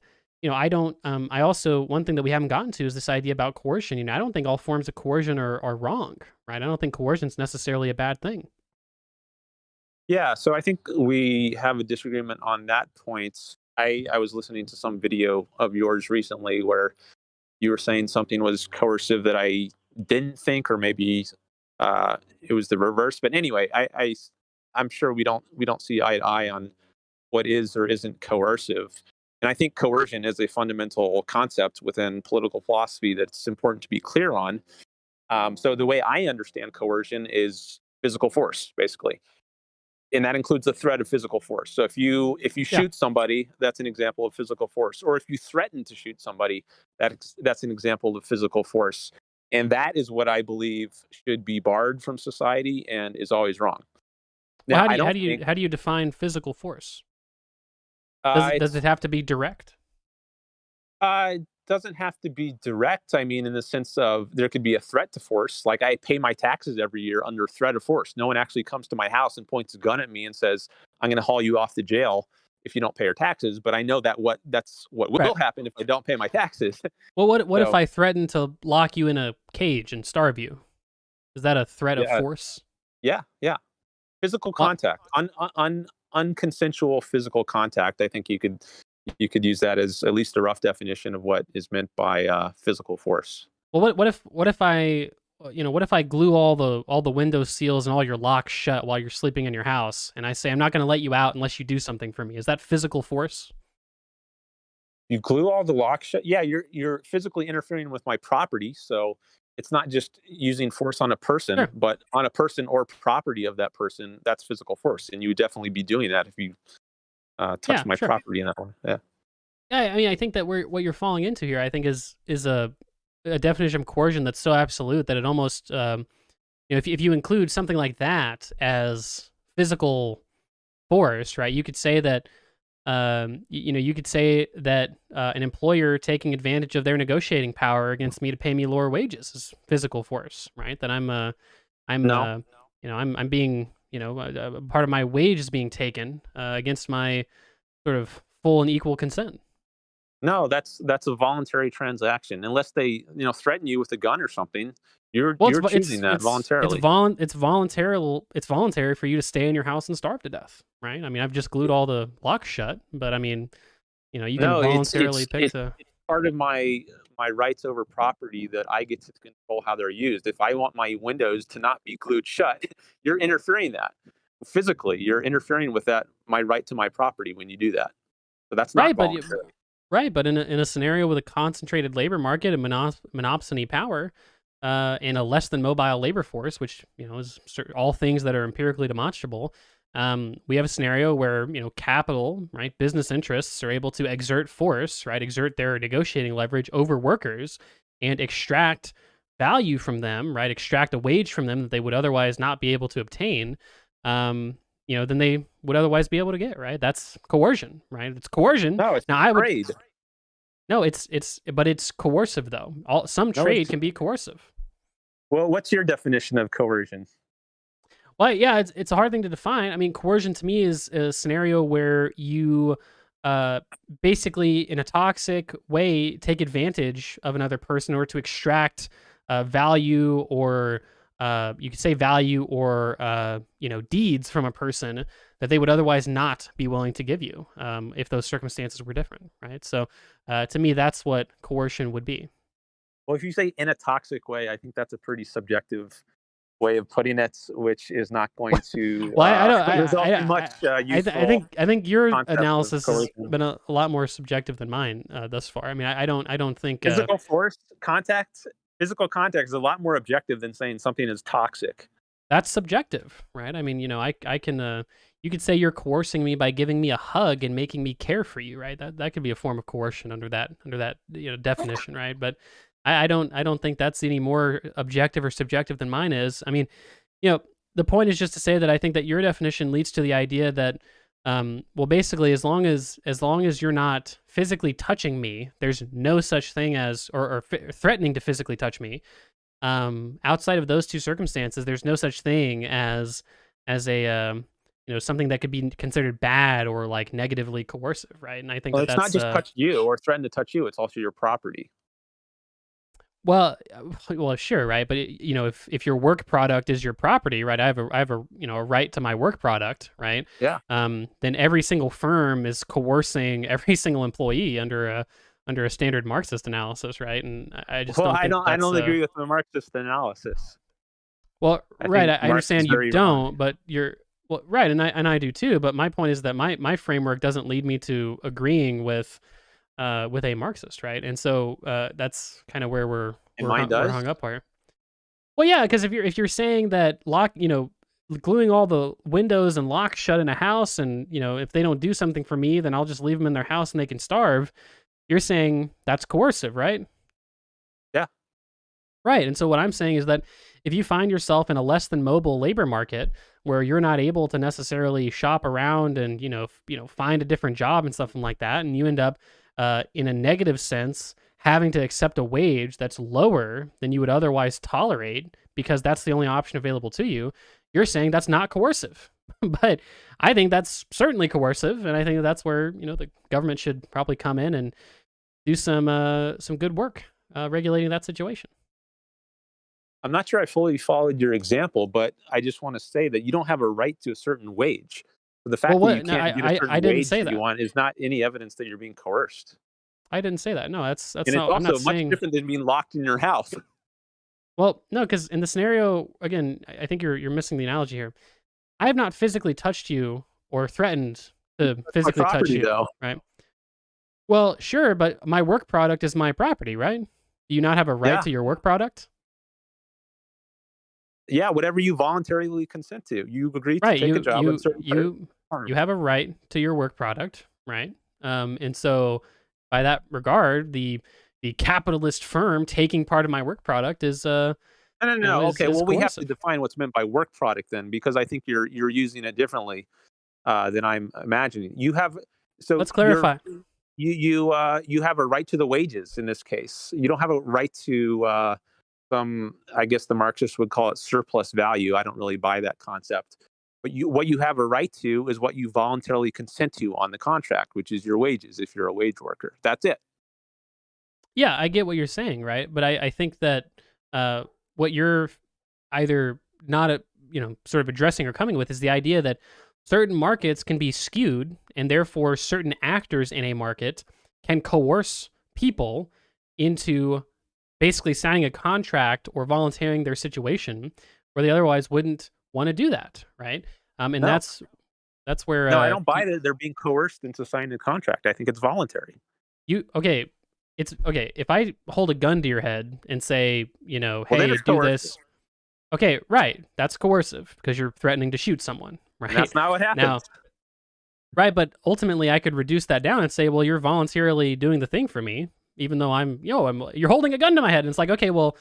I don't, I also, one thing that we haven't gotten to is this idea about coercion. I don't think all forms of coercion are wrong, right? I don't think coercion is necessarily a bad thing. Yeah, so I think we have a disagreement on that point. I was listening to some video of yours recently where you were saying something was coercive that I didn't think, or maybe it was the reverse. But anyway, I'm sure we don't see eye to eye on what is or isn't coercive. And I think coercion is a fundamental concept within political philosophy that's important to be clear on. So the way I understand coercion is physical force, basically, and that includes the threat of physical force. So if you Yeah. shoot somebody, that's an example of physical force, or if you threaten to shoot somebody, that's an example of physical force. And that is what I believe should be barred from society and is always wrong. Well, Now, I don't think how do you define physical force? Does it have to be direct? it doesn't have to be direct. I mean, in the sense of there could be a threat to force. Like I pay my taxes every year under threat of force. No one actually comes to my house and points a gun at me and says, "I'm going to haul you off to jail if you don't pay your taxes." But I know that's what Right. will happen if I don't pay my taxes. Well, what if So I threaten to lock you in a cage and starve you? Is that a threat of yeah, force? yeah. Physical Well, contact, unconsensual physical contact. I think you could use that as at least a rough definition of what is meant by physical force. well, what if I what if I glue all the window seals and all your locks shut while you're sleeping in your house, and I say I'm not going to let you out unless you do something for me? Is that physical force? You glue all the locks shut. Yeah, you're physically interfering with my property. So it's not just using force on a person, Sure. but on a person or property of that person. That's physical force, and you would definitely be doing that if you touch Yeah, my sure. property in that way. Yeah. Yeah, I mean, I think that what you're falling into here, I think, is a definition of coercion that's so absolute that it almost, if you include something like that as physical force, right? You could say that, you could say that an employer taking advantage of their negotiating power against me to pay me lower wages is physical force, right? That I'm, No, I'm being, part of my wage is being taken against my sort of full and equal consent. no, that's a voluntary transaction. Unless they threaten you with a gun or something, you're Well, you're choosing that voluntarily. it's voluntary for you to stay in your house and starve to death, right? I mean, I've just glued all the locks shut, but I mean, you can No, voluntarily pick to. it's part of my rights over property that I get to control how they're used. If I want my windows to not be glued shut, you're interfering that physically. You're interfering with that my right to my property when you do that. So that's not Right, but voluntary. right, but in a scenario with a concentrated labor market and monopsony power, and a less than mobile labor force, which is all things that are empirically demonstrable. We have a scenario where capital, right, business interests are able to exert force, right, exert their negotiating leverage over workers and extract value from them, right, extract a wage from them that they would otherwise not be able to obtain. Than they would otherwise be able to get, right? That's coercion, right? It's coercion. No, it's Now, I would trade. no, but it's coercive though. Some No, trade it's can be coercive. well. What's your definition of coercion? Well, yeah, it's a hard thing to define. I mean, coercion to me is a scenario where you uh, basically, in a toxic way, take advantage of another person or to extract value or you could say value or deeds from a person that they would otherwise not be willing to give you if those circumstances were different, right? So to me, that's what coercion would be. Well, if you say in a toxic way, I think that's a pretty subjective way of putting it, which is not going to Well, I don't. result in much useful I think your concept of analysis has coercion. been a lot more subjective than mine thus far. I mean, I don't think Physical force contact, physical contact is a lot more objective than saying something is toxic. that's subjective, right? I mean, I can. You could say you're coercing me by giving me a hug and making me care for you, right? That could be a form of coercion under that definition, right? But I don't think that's any more objective or subjective than mine is. I mean, the point is just to say that I think that your definition leads to the idea that, well, basically, as long as you're not physically touching me, there's no such thing as or threatening to physically touch me. Outside of those two circumstances, there's no such thing as a something that could be considered bad or like negatively coercive, right? And I think Well, that it's not that's just touch you or threaten to touch you; it's also your property. well, well, sure, right? But if your work product is your property, right? I have a a right to my work product, right? Yeah. Then every single firm is coercing every single employee under a standard Marxist analysis, right? And I just Well, don't I think don't. I that's don't agree with the Marxist analysis. well, I right. think I Marx is understand you very wrong. don't, but Well, right, and I do too. But my point is that my framework doesn't lead me to agreeing with a Marxist, right? And so that's kind of where And mine we're does. hung up here. Well, yeah, because if you're saying that gluing all the windows and locks shut in a house, and if they don't do something for me, then I'll just leave them in their house and they can starve. You're saying that's coercive, right? Yeah. Right. And so what I'm saying is that if you find yourself in a less than mobile labor market where you're not able to necessarily shop around and find a different job and stuff like that, and you end up in a negative sense having to accept a wage that's lower than you would otherwise tolerate because that's the only option available to you, you're saying that's not coercive. But I think that's certainly coercive, and I think that's where the government should probably come in and do some good work regulating that situation. I'm not sure I fully followed your example, but I just want to say that you don't have a right to a certain wage. So the Well, fact that you what? No, can't get a I certain didn't wage say that you that. want is not any evidence that you're being coerced. I didn't say that. No, that's And it's not. I'm not also much saying. different than being locked in your house. Well, no, because in the scenario again, I think you're missing the analogy here. I have not physically touched you or threatened to That's my physically touch property, you, though. right? Well, sure, but my work product is my property, right? Do you not have a right Yeah. to your work product? Yeah, whatever you voluntarily consent to. You've agreed to Right. take a job on certain You terms. have a right to your work product, right? And so by that regard, the capitalist firm taking part of my work product is No, no, no. Okay, is well, we have to coercive. define what's meant by work product then, because I think you're using it differently than I'm imagining. You have so Let's clarify. you have a right to the wages in this case. You don't have a right to some. I guess the Marxists would call it surplus value. I don't really buy that concept. But what you have a right to is what you voluntarily consent to on the contract, which is your wages if you're a wage worker. That's it. Yeah, I get what you're saying, right? But I think that what you're either not sort of addressing or coming with is the idea that certain markets can be skewed, and therefore certain actors in a market can coerce people into basically signing a contract or volunteering their situation where they otherwise wouldn't want to do that, right? And No, that's where no, I don't buy that they're being coerced into signing a contract. I think it's voluntary. you okay. It's okay if I hold a gun to your head and say, Well, then hey, it's do coercive, this. Okay, right. That's coercive because you're threatening to shoot someone, and right? that's not what happens. Now, right, but ultimately I could reduce that down and say, well, you're voluntarily doing the thing for me, even though you're holding a gun to my head. And it's like, okay, well,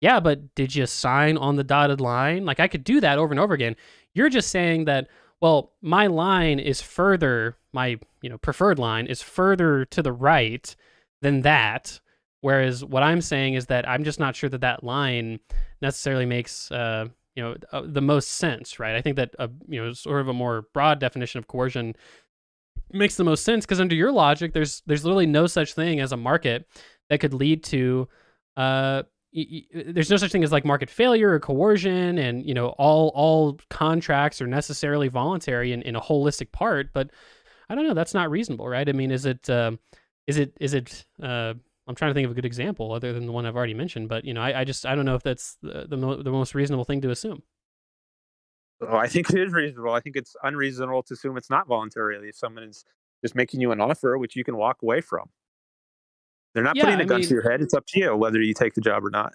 yeah, but did you sign on the dotted line? Like I could do that over and over again. You're just saying that, well, my line is further, my preferred line is further to the right than that. Whereas what I'm saying is that I'm just not sure that that line necessarily makes the most sense, right? I think that sort of a more broad definition of coercion makes the most sense because under your logic, there's literally no such thing as a market that could lead to there's no such thing as like market failure or coercion, and all contracts are necessarily voluntary in a holistic part. But I don't know, that's not reasonable, right? I mean, is it I'm trying to think of a good example other than the one I've already mentioned, but I don't know if that's the most reasonable thing to assume. Oh, I think it is reasonable. I think it's unreasonable to assume it's not voluntary. If someone is just making you an offer which you can walk away from, they're not Yeah, putting I a gun to mean, your head. It's up to you whether you take the job or not.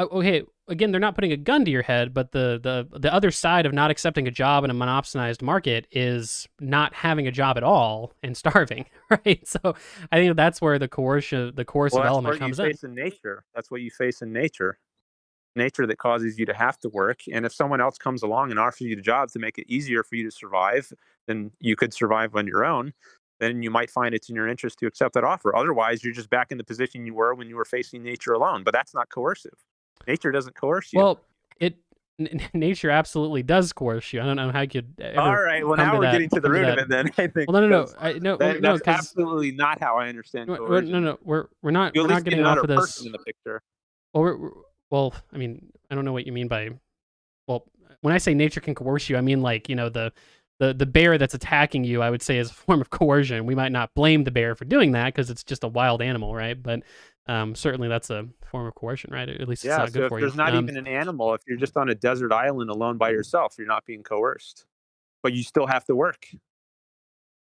okay, again, they're not putting a gun to your head, but the other side of not accepting a job in a monopolized market is not having a job at all and starving, right? So I think that's where the Well, coercive that's element what you comes in. face in nature. That's what you face in nature. Nature that causes you to have to work. And if someone else comes along and offers you the job to make it easier for you to survive than you could survive on your own, then you might find it's in your interest to accept that offer. Otherwise, you're just back in the position you were when you were facing nature alone. But that's not coercive. Nature doesn't coerce you. Well, it nature absolutely does coerce you. I don't know how you could All ever right. Well, come now to we're that getting to the come to root of that. it then, I think, Well, no, no, because no, no, well, no, that's because absolutely not how I understand no, no, coercion. no, You we're at not least need getting off another of person this. in the picture. Well, well, I mean, I don't know what you mean by. Well, when I say nature can coerce you, I mean like the bear that's attacking you. I would say is a form of coercion. We might not blame the bear for doing that because it's just a wild animal, right? But certainly that's a form of coercion, right? At least it's Yeah, not so good if for you. there's not even an animal, if you're just on a desert island alone by yourself, you're not being coerced, but you still have to work.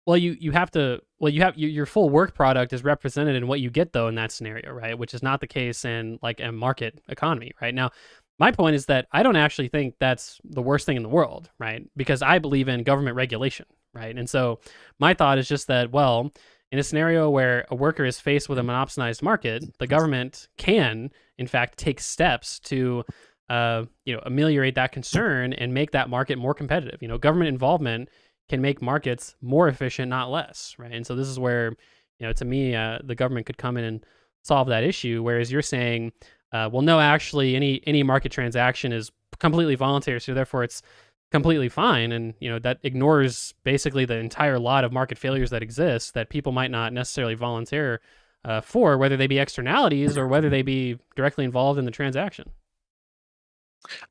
Well, you have to. Well, your full work product is represented in what you get though in that scenario, right? Which is not the case in like a market economy, right? Now, my point is that I don't actually think that's the worst thing in the world, right? Because I believe in government regulation, right? And so my thought is just that, well, in a scenario where a worker is faced with a monopolized market, the government can, in fact, take steps to, ameliorate that concern and make that market more competitive. Government involvement can make markets more efficient, not less, right? And so this is where, to me, the government could come in and solve that issue. Whereas you're saying, well, no, actually, any market transaction is completely voluntary, so therefore it's completely fine, and that ignores basically the entire lot of market failures that exist that people might not necessarily volunteer for, whether they be externalities or whether they be directly involved in the transaction.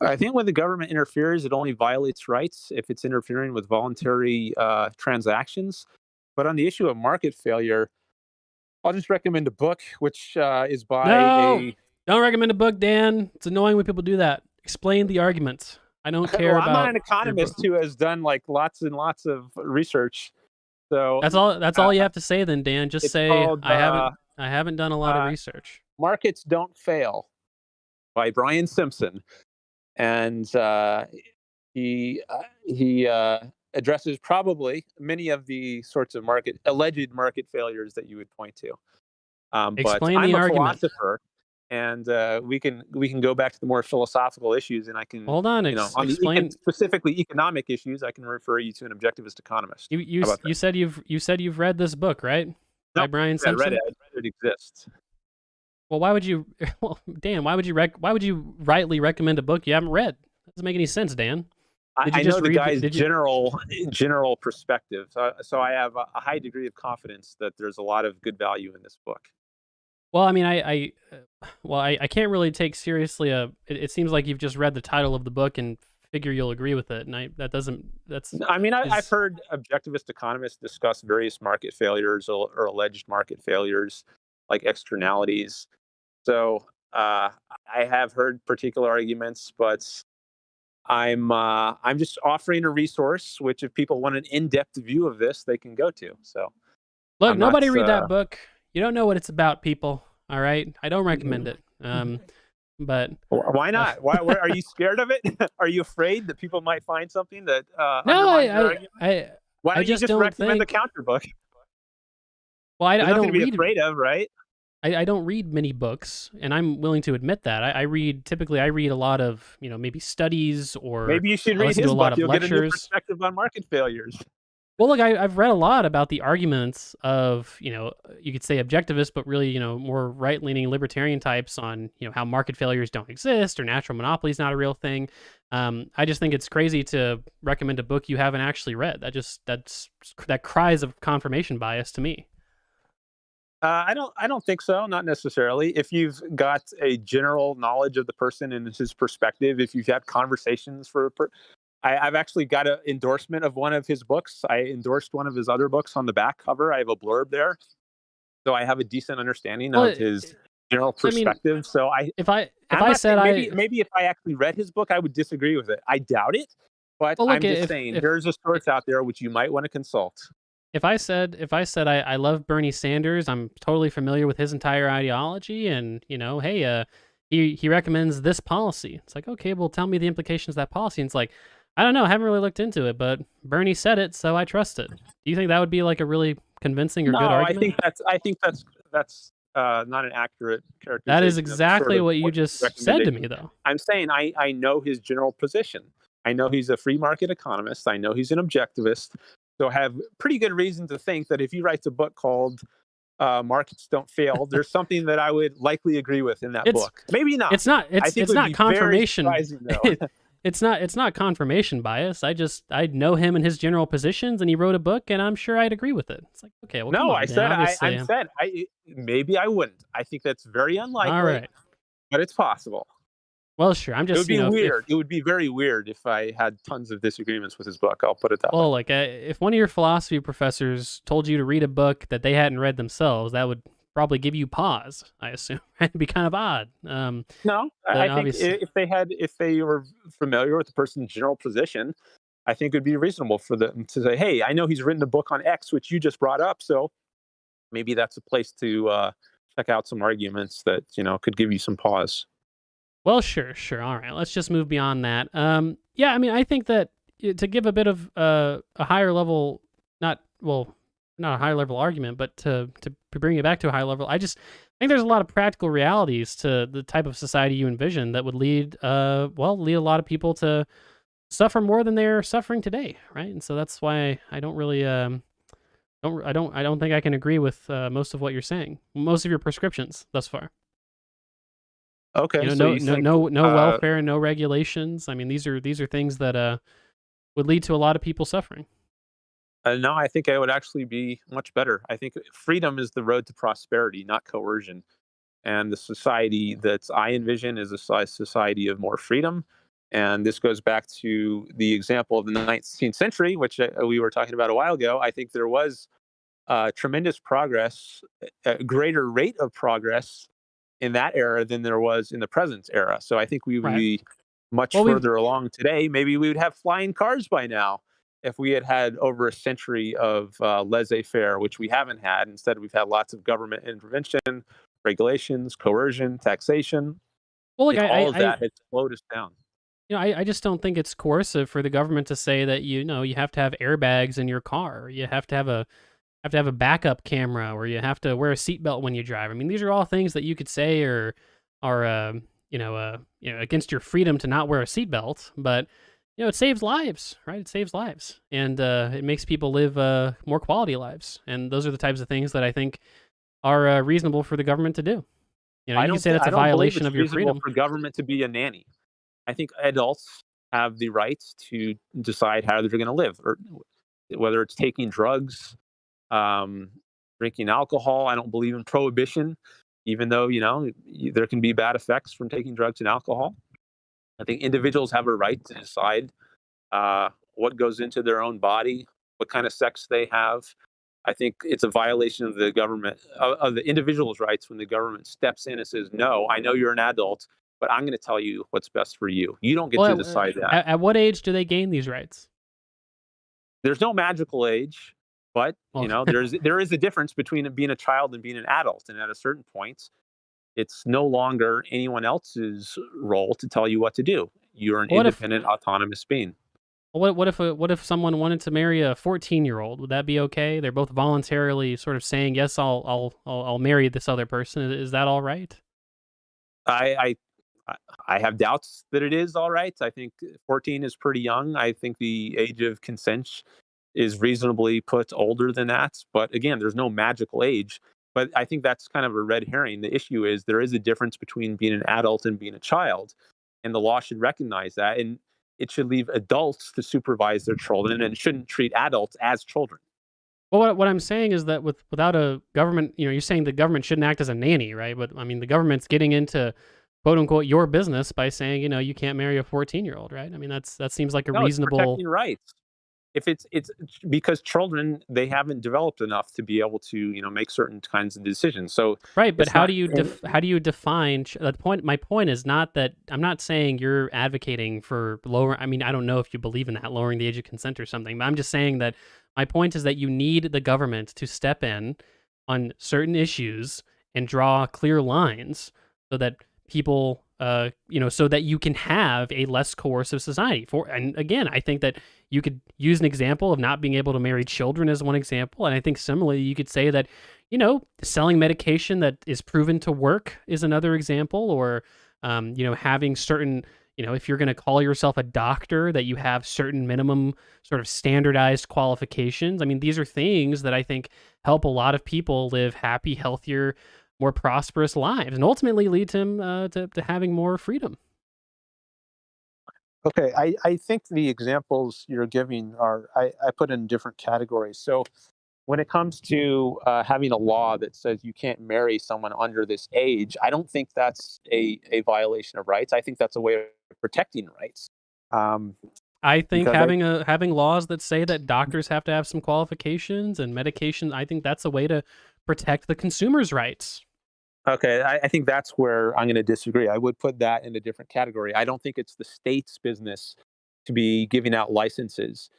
I think when the government interferes, it only violates rights if it's interfering with voluntary transactions. But on the issue of market failure, I'll just recommend a book, which is by No, a. don't recommend a book, Dan. It's annoying when people do that. Explain the arguments. I don't care Well, I'm not about an your book. economist who has done like lots and lots of research. So That's all. That's uh, all you have to say, then, Dan. Just it's say called I haven't. I haven't done a lot of uh, research. Markets Don't Fail by Brian Simpson. And he addresses probably many of the sorts of alleged market failures that you would point to. But Explain the I'm a argument. philosopher, and we can go back to the more philosophical issues, and I can, Hold on. on the Explain. specifically economic issues, I can refer you to an objectivist economist. You you How about that? you said you've read this book, right? By No, Brian I read it. Simpson. I read it exists. Well, why would you? Well, Dan, why would you rightly recommend a book you haven't read? Doesn't make any sense, Dan. Did you I know just the read? guy's Did you? general perspective, so I have a high degree of confidence that there's a lot of good value in this book. Well, I mean, I can't really take seriously it seems like you've just read the title of the book and figure you'll agree with it, and that doesn't. I mean, I've Is heard objectivist economists discuss various market failures or alleged market failures, like externalities. So I have heard particular arguments, but I'm just offering a resource, which if people want an in-depth view of this, they can go to. So Look, I'm not. nobody read that book. You don't know what it's about, people. All right, I don't recommend it. But Why not? Why are you scared of it? Are you afraid that people might find something that no, undermines your argument? Why I don't you just just don't recommend the think. counter book? Well, There's I nothing don't to be read. afraid of, right? I don't read many books, and I'm willing to admit that. Typically I read a lot of, maybe studies, or Maybe you should I read listen to his a lot book. of You'll get a new lectures. perspective on market failures. Well, look, I've read a lot about the arguments of, you could say objectivist, but really, more right-leaning libertarian types on, how market failures don't exist or natural monopoly is not a real thing. I just think it's crazy to recommend a book you haven't actually read. That cries of confirmation bias to me. I don't think so. Not necessarily. If you've got a general knowledge of the person and his perspective, if you've had conversations I've actually got an endorsement of one of his books. I endorsed one of his other books on the back cover. I have a blurb there, so I have a decent understanding Well, of his general I mean, perspective. So if I'm I not said saying maybe if I actually read his book, I would disagree with it. I doubt it, but well, look, I'm just saying there's a source out there which you might want to consult. if I said I love Bernie Sanders, I'm totally familiar with his entire ideology, and hey, he recommends this policy. It's like, okay, well, tell me the implications of that policy. And it's like, I don't know, I haven't really looked into it, but Bernie said it, so I trust it. Do you think that would be like a really convincing or No, good I argument? think that's not an accurate That is characterization of the sort exactly of what you just said to me, recommendation. though. I'm saying I know his general position. I know he's a free market economist. I know he's an objectivist. So I have pretty good reason to think that if he writes a book called Markets Don't Fail, there's something that I would likely agree with in that It's book. Maybe not. it's not I it's think it it's would not be very confirmation. surprising, though. It's not confirmation bias. I know him and his general positions, and he wrote a book, and I'm sure I'd agree with it. It's like, okay, well, come No, on, Dan. Obviously, maybe I wouldn't. I think that's very all unlikely, right. but it's possible. Well, sure. I'm It would just, be if weird. It would be very weird if I had tons of disagreements with his book. I'll put it that way. well, like if one of your philosophy professors told you to read a book that they hadn't read themselves, that would probably give you pause, I assume. It'd be kind of odd. No, I But think obviously, if they were familiar with the person's general position, I think it would be reasonable for them to say, "Hey, I know he's written a book on X, which you just brought up, so maybe that's a place to check out some arguments that could give you some pause." well, sure, sure. All right, let's just move beyond that. Yeah, I mean, I think that to give a bit of a higher level, not well, not a higher level argument, but to bring it back to a high level, I just think there's a lot of practical realities to the type of society you envision that would lead, lead a lot of people to suffer more than they're suffering today, right? And so that's why I don't really, I don't think I can agree with most of what you're saying, most of your prescriptions thus far. Okay, so No, you no, think no welfare, no regulations. I mean, these are things that would lead to a lot of people suffering. no, I think I would actually be much better. I think freedom is the road to prosperity, not coercion. And the society that I envision is a society of more freedom. And this goes back to the example of the 19th century, which we were talking about a while ago. I think there was tremendous progress, a greater rate of progress in that era than there was in the present era. So I think we would Right. be much Well, we've further along today. Maybe we would have flying cars by now if we had had over a century of laissez-faire, which we haven't had. Instead, we've had lots of government intervention, regulations, coercion, taxation. well, look, If all of that has slowed us down. I just don't think it's coercive for the government to say that you have to have airbags in your car, or you have to have a backup camera, or you have to wear a seatbelt when you drive. I mean, these are all things that you could say are against your freedom to not wear a seatbelt, but it saves lives, right? It saves lives, and it makes people live more quality lives, and those are the types of things that I think are reasonable for the government to do. You can say that's I a don't believe violation it's of your reasonable freedom. for government to be a nanny. I think adults have the right to decide how they're going to live, or whether it's taking drugs, um, drinking alcohol. I don't believe in prohibition, even though there can be bad effects from taking drugs and alcohol. I think individuals have a right to decide what goes into their own body, what kind of sex they have. I think it's a violation of the government, of the individual's rights, when the government steps in and says, "No, I know you're an adult, but I'm going to tell you what's best for you. You don't get to Well, decide that." at what age do they gain these rights? There's no magical age, but Well, there is a difference between being a child and being an adult. And at a certain point, it's no longer anyone else's role to tell you what to do. You're an what if independent, autonomous being. what if someone wanted to marry a 14-year-old? Would that be okay? They're both voluntarily sort of saying, "Yes, I'll marry this other person." Is that all right? I, I have doubts that it is all right. I think 14 is pretty young. I think the age of consent is reasonably put older than that. But again, there's no magical age. But I think that's kind of a red herring. The issue is there is a difference between being an adult and being a child, and the law should recognize that. And it should leave adults to supervise their children, and it shouldn't treat adults as children. Well, what I'm saying is that without a government, you're saying the government shouldn't act as a nanny, right? But I mean, the government's getting into quote unquote your business by saying, you can't marry a 14-year-old, right? I mean, that seems like a No, it's reasonable. protecting rights. If it's because children, they haven't developed enough to be able to make certain kinds of decisions. So Right, but it's not. how do you define the point? My point is not that I'm not saying you're advocating for lower. I mean, I don't know if you believe in that lowering the age of consent or something, but I'm just saying that my point is that you need the government to step in on certain issues and draw clear lines so that people, so that you can have a less coercive society. And again, I think that you could use an example of not being able to marry children as one example, and I think similarly you could say that selling medication that is proven to work is another example, or, having certain, if you're going to call yourself a doctor, that you have certain minimum sort of standardized qualifications. I mean, these are things that I think help a lot of people live happy, healthier, more prosperous lives, and ultimately lead to them to having more freedom. Okay, I think the examples you're giving are I put in different categories. So when it comes to having a law that says you can't marry someone under this age, I don't think that's a violation of rights. I think that's a way of protecting rights. Um, I think because having laws that say that doctors have to have some qualifications and medication, I think that's a way to protect the consumer's rights. okay, I think that's where I'm going to disagree. I would put that in a different category. I don't think it's the state's business to be giving out licenses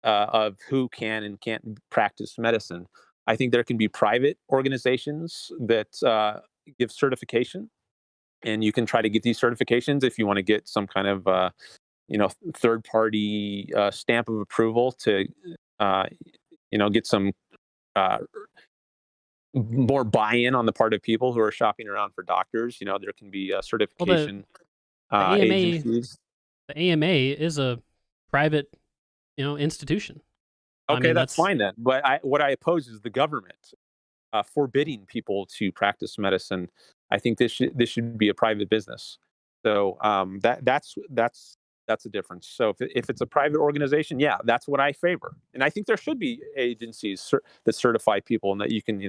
of who can and can't practice medicine. I think there can be private organizations that give certification, and you can try to get these certifications if you want to get some kind of third party stamp of approval to uh, get some uh, more buy-in on the part of people who are shopping around for doctors. There can be Well, the certification the AMA agencies. the AMA is a private, institution. I Okay, mean, that's that's fine then. But what I oppose is the government forbidding people to practice medicine. I think this should be a private business. So that's a difference. So if it's a private organization, yeah, that's what I favor. And I think there should be agencies that certify people and that you can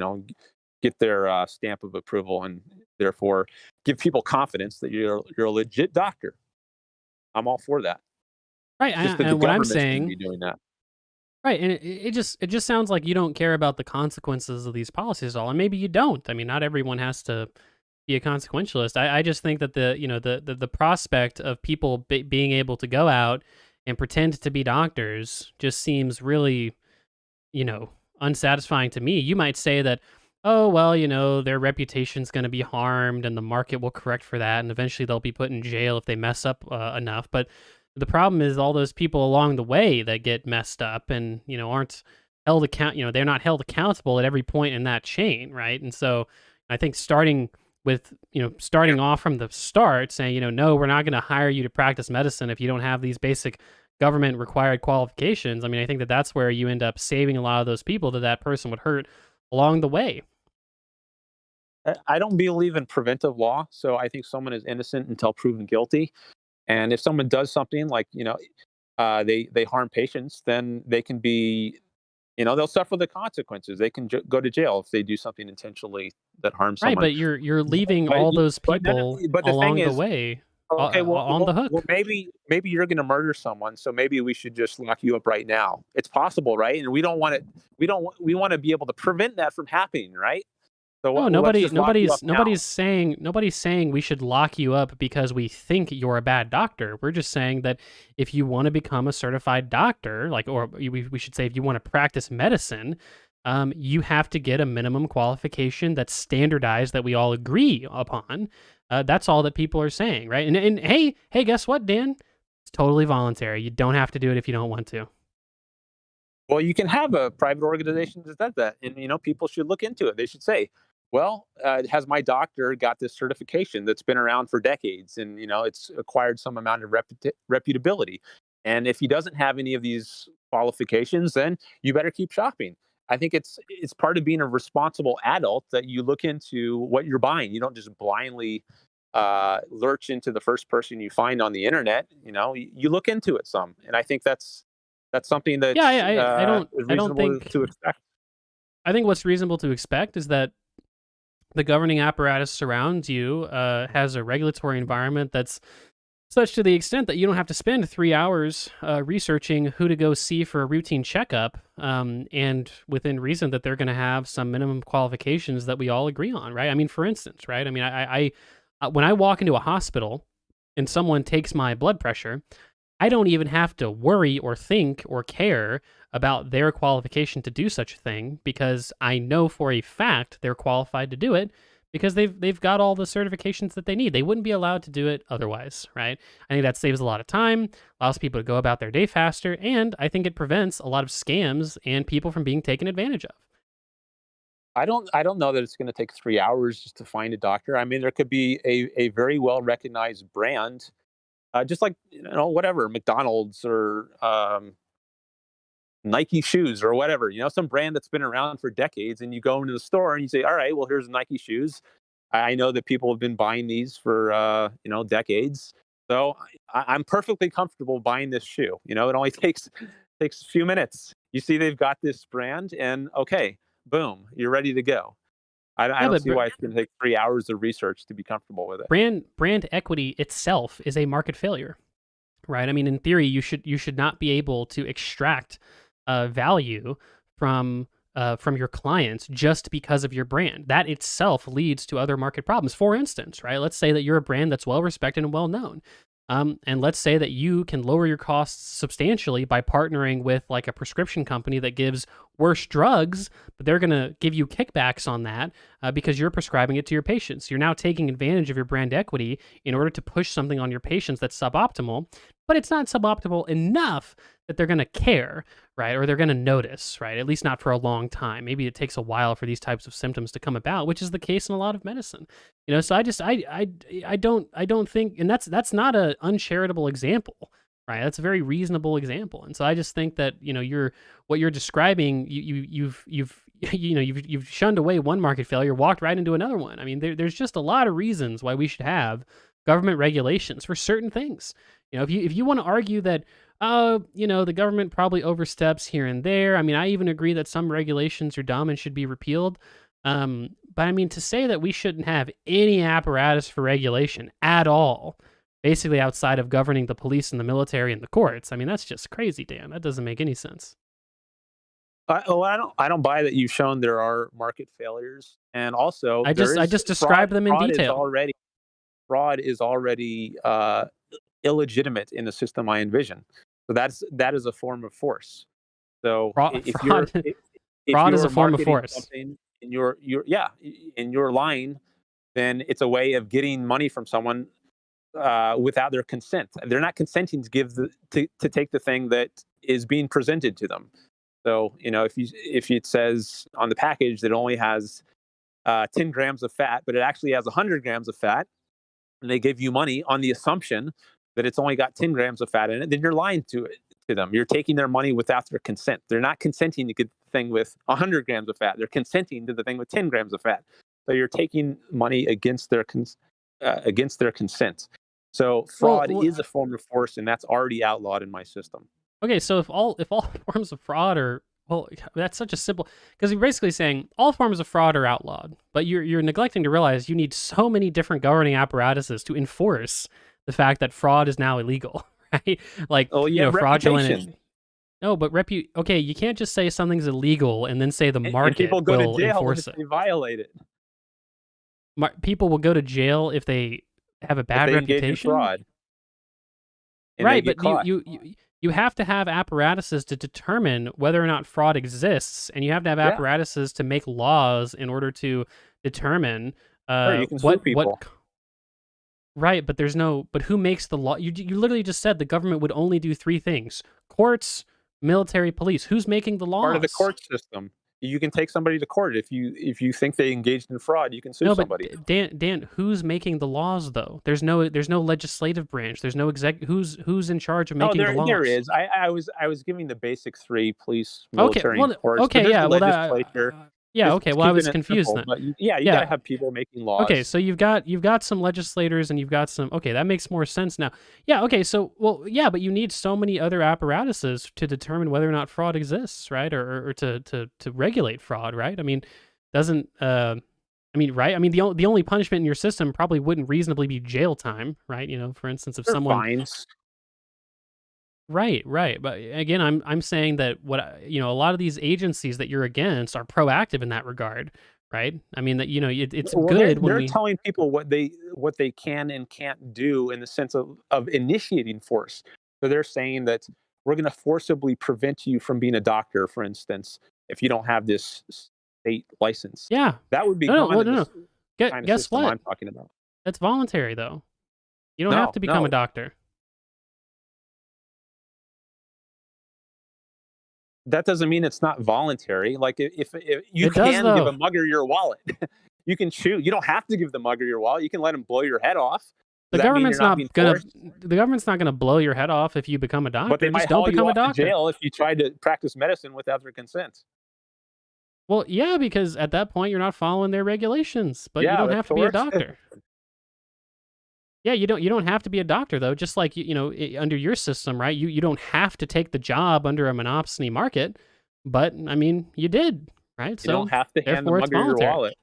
get their stamp of approval and therefore give people confidence that you're a legit doctor. I'm all for that. right. Just that the And what I'm government shouldn't saying, be doing that. right, and it just sounds like you don't care about the consequences of these policies at all, and maybe you don't. I mean, not everyone has to be a consequentialist. I just think that the prospect of people being able to go out and pretend to be doctors just seems really, you know, unsatisfying to me. You might say that, oh, well, their reputation's going to be harmed and the market will correct for that. And eventually they'll be put in jail if they mess up enough. But the problem is all those people along the way that get messed up and, aren't held they're not held accountable at every point in that chain. Right. And so I think starting off from the start saying, no, we're not going to hire you to practice medicine if you don't have these basic government required qualifications. I mean, I think that that's where you end up saving a lot of those people that person would hurt along the way. I don't believe in preventive law, so I think someone is innocent until proven guilty. And if someone does something like they harm patients, then they can be they'll suffer the consequences. They can go to jail if they do something intentionally that harms Right, someone. but you're leaving But all those but none of, people but the thing along the is, way okay, on the hook. maybe you're going to murder someone, so maybe we should just lock you up right now. It's possible, right? And we don't want it. We want to be able to prevent that from happening, right? So No, let's just lock you up now. nobody's saying we should lock you up because we think you're a bad doctor. We're just saying that if you want to become a certified doctor, we should say if you want to practice medicine, you have to get a minimum qualification that's standardized that we all agree upon. That's all that people are saying, right? And hey, guess what, Dan? It's totally voluntary. You don't have to do it if you don't want to. Well, you can have a private organization that does that, and people should look into it. They should say, "Well, has my doctor got this certification that's been around for decades, and it's acquired some amount of reputability? And if he doesn't have any of these qualifications, then you better keep shopping." I think it's part of being a responsible adult that you look into what you're buying. You don't just blindly lurch into the first person you find on the internet. You look into it some, and I think that's something Yeah, that's is I don't reasonable think to expect. I think what's reasonable to expect is that the governing apparatus surrounds you has a regulatory environment that's such to the extent that you don't have to spend 3 hours researching who to go see for a routine checkup, and within reason that they're going to have some minimum qualifications that we all agree on, right? I mean, for instance, right? I mean, when I walk into a hospital and someone takes my blood pressure, I don't even have to worry or think or care about their qualification to do such a thing because I know for a fact they're qualified to do it because they've got all the certifications that they need. They wouldn't be allowed to do it otherwise, right? I think that saves a lot of time, allows people to go about their day faster, and I think it prevents a lot of scams and people from being taken advantage of. I don't know that it's going to take 3 hours just to find a doctor. I mean, there could be a very well recognized brand, just like whatever McDonald's or Nike shoes or whatever, some brand that's been around for decades, and you go into the store and you say, all right, well, here's Nike shoes. I know that people have been buying these for decades, so I'm perfectly comfortable buying this shoe. It only takes a few minutes. You see, they've got this brand, and okay, boom, you're ready to go. I Yeah, don't but see why it's going to take 3 hours of research to be comfortable with it. brand equity itself is a market failure, right? I mean, in theory, you should not be able to extract value from your clients just because of your brand. That itself leads to other market problems. For instance, right? Let's say that you're a brand that's well respected and well known. And let's say that you can lower your costs substantially by partnering with like a prescription company that gives worse drugs, but they're going to give you kickbacks on that because you're prescribing it to your patients. You're now taking advantage of your brand equity in order to push something on your patients that's suboptimal, but it's not suboptimal enough that they're going to care, right? Or they're going to notice, right? At least not for a long time. Maybe it takes a while for these types of symptoms to come about, which is the case in a lot of medicine. So I don't think, and that's not a uncharitable example, right? That's a very reasonable example. And so I just think that, what you're describing, you've shunned away one market failure, walked right into another one. I mean, there's just a lot of reasons why we should have government regulations for certain things. If you want to argue that, the government probably oversteps here and there. I mean, I even agree that some regulations are dumb and should be repealed. But I mean, to say that we shouldn't have any apparatus for regulation at all, basically outside of governing the police and the military and the courts, I mean, that's just crazy, Dan. That doesn't make any sense. I don't buy that you've shown there are market failures, and also I just described them in detail. Fraud is already illegitimate in the system I envision. So that is a form of force. So fraud is a form of force. In your line, then it's a way of getting money from someone without their consent. They're not consenting to give to take the thing that is being presented to them. So if it says on the package that it only has 10 grams of fat, but it actually has 100 grams of fat, and they give you money on the assumption that it's only got 10 grams of fat in it, then you're lying to them. You're taking their money without their consent. They're not consenting to get the thing with 100 grams of fat. They're consenting to the thing with 10 grams of fat. So you're taking money against their consent. So fraud is a form of force, and that's already outlawed in my system. Okay, so if all forms of fraud are, well, that's such a simple, because you're basically saying all forms of fraud are outlawed, but you're neglecting to realize you need so many different governing apparatuses to enforce the fact that fraud is now illegal, right? Like, fraudulent. No, but okay, you can't just say something's illegal and then say the market people go will to jail enforce if it. they violate it. People will go to jail if they have a bad reputation. Engage in fraud. Right, but you have to have apparatuses to determine whether or not fraud exists, and you have to have apparatuses to make laws in order to determine you can sue people. Right, but but who makes the law? You literally just said the government would only do three things: courts, military, police. Who's making the laws? Part of the court system. You can take somebody to court if you think they engaged in fraud. You can sue somebody. Dan, who's making the laws though? There's no legislative branch. There's no who's in charge of making the laws. There is. I was giving the basic three: police, military, and courts. Okay, yeah. Legislature. Okay. Well, I was confused then. But you gotta have people making laws. Okay, so you've got some legislators and you've got some. Okay, that makes more sense now. Yeah. Okay. So but you need so many other apparatuses to determine whether or not fraud exists, right? Or to regulate fraud, right? I mean, doesn't right? I mean, the only punishment in your system probably wouldn't reasonably be jail time, right? For instance, if someone fines. Right. But again, I'm saying that a lot of these agencies that you're against are proactive in that regard, right? I mean that it's good when they're telling people what they can and can't do in the sense of initiating force. So they're saying that we're going to forcibly prevent you from being a doctor, for instance, if you don't have this state license. Yeah, that would be no. Guess what? I'm talking about. That's voluntary, though. You don't have to become a doctor. That doesn't mean it's not voluntary. Like if you can give a mugger your wallet, you can choose. You don't have to give the mugger your wallet. You can let him blow your head off. The government's not gonna blow your head off if you become a doctor. But they might don't become a doctor. To jail if you try to practice medicine without their consent. Well, yeah, because at that point you're not following their regulations. But you don't have to be a doctor. Yeah, you don't have to be a doctor though. Just like under your system, right? You don't have to take the job under a monopoly market, but I mean, you did, right? You don't have to hand the mugger your wallet.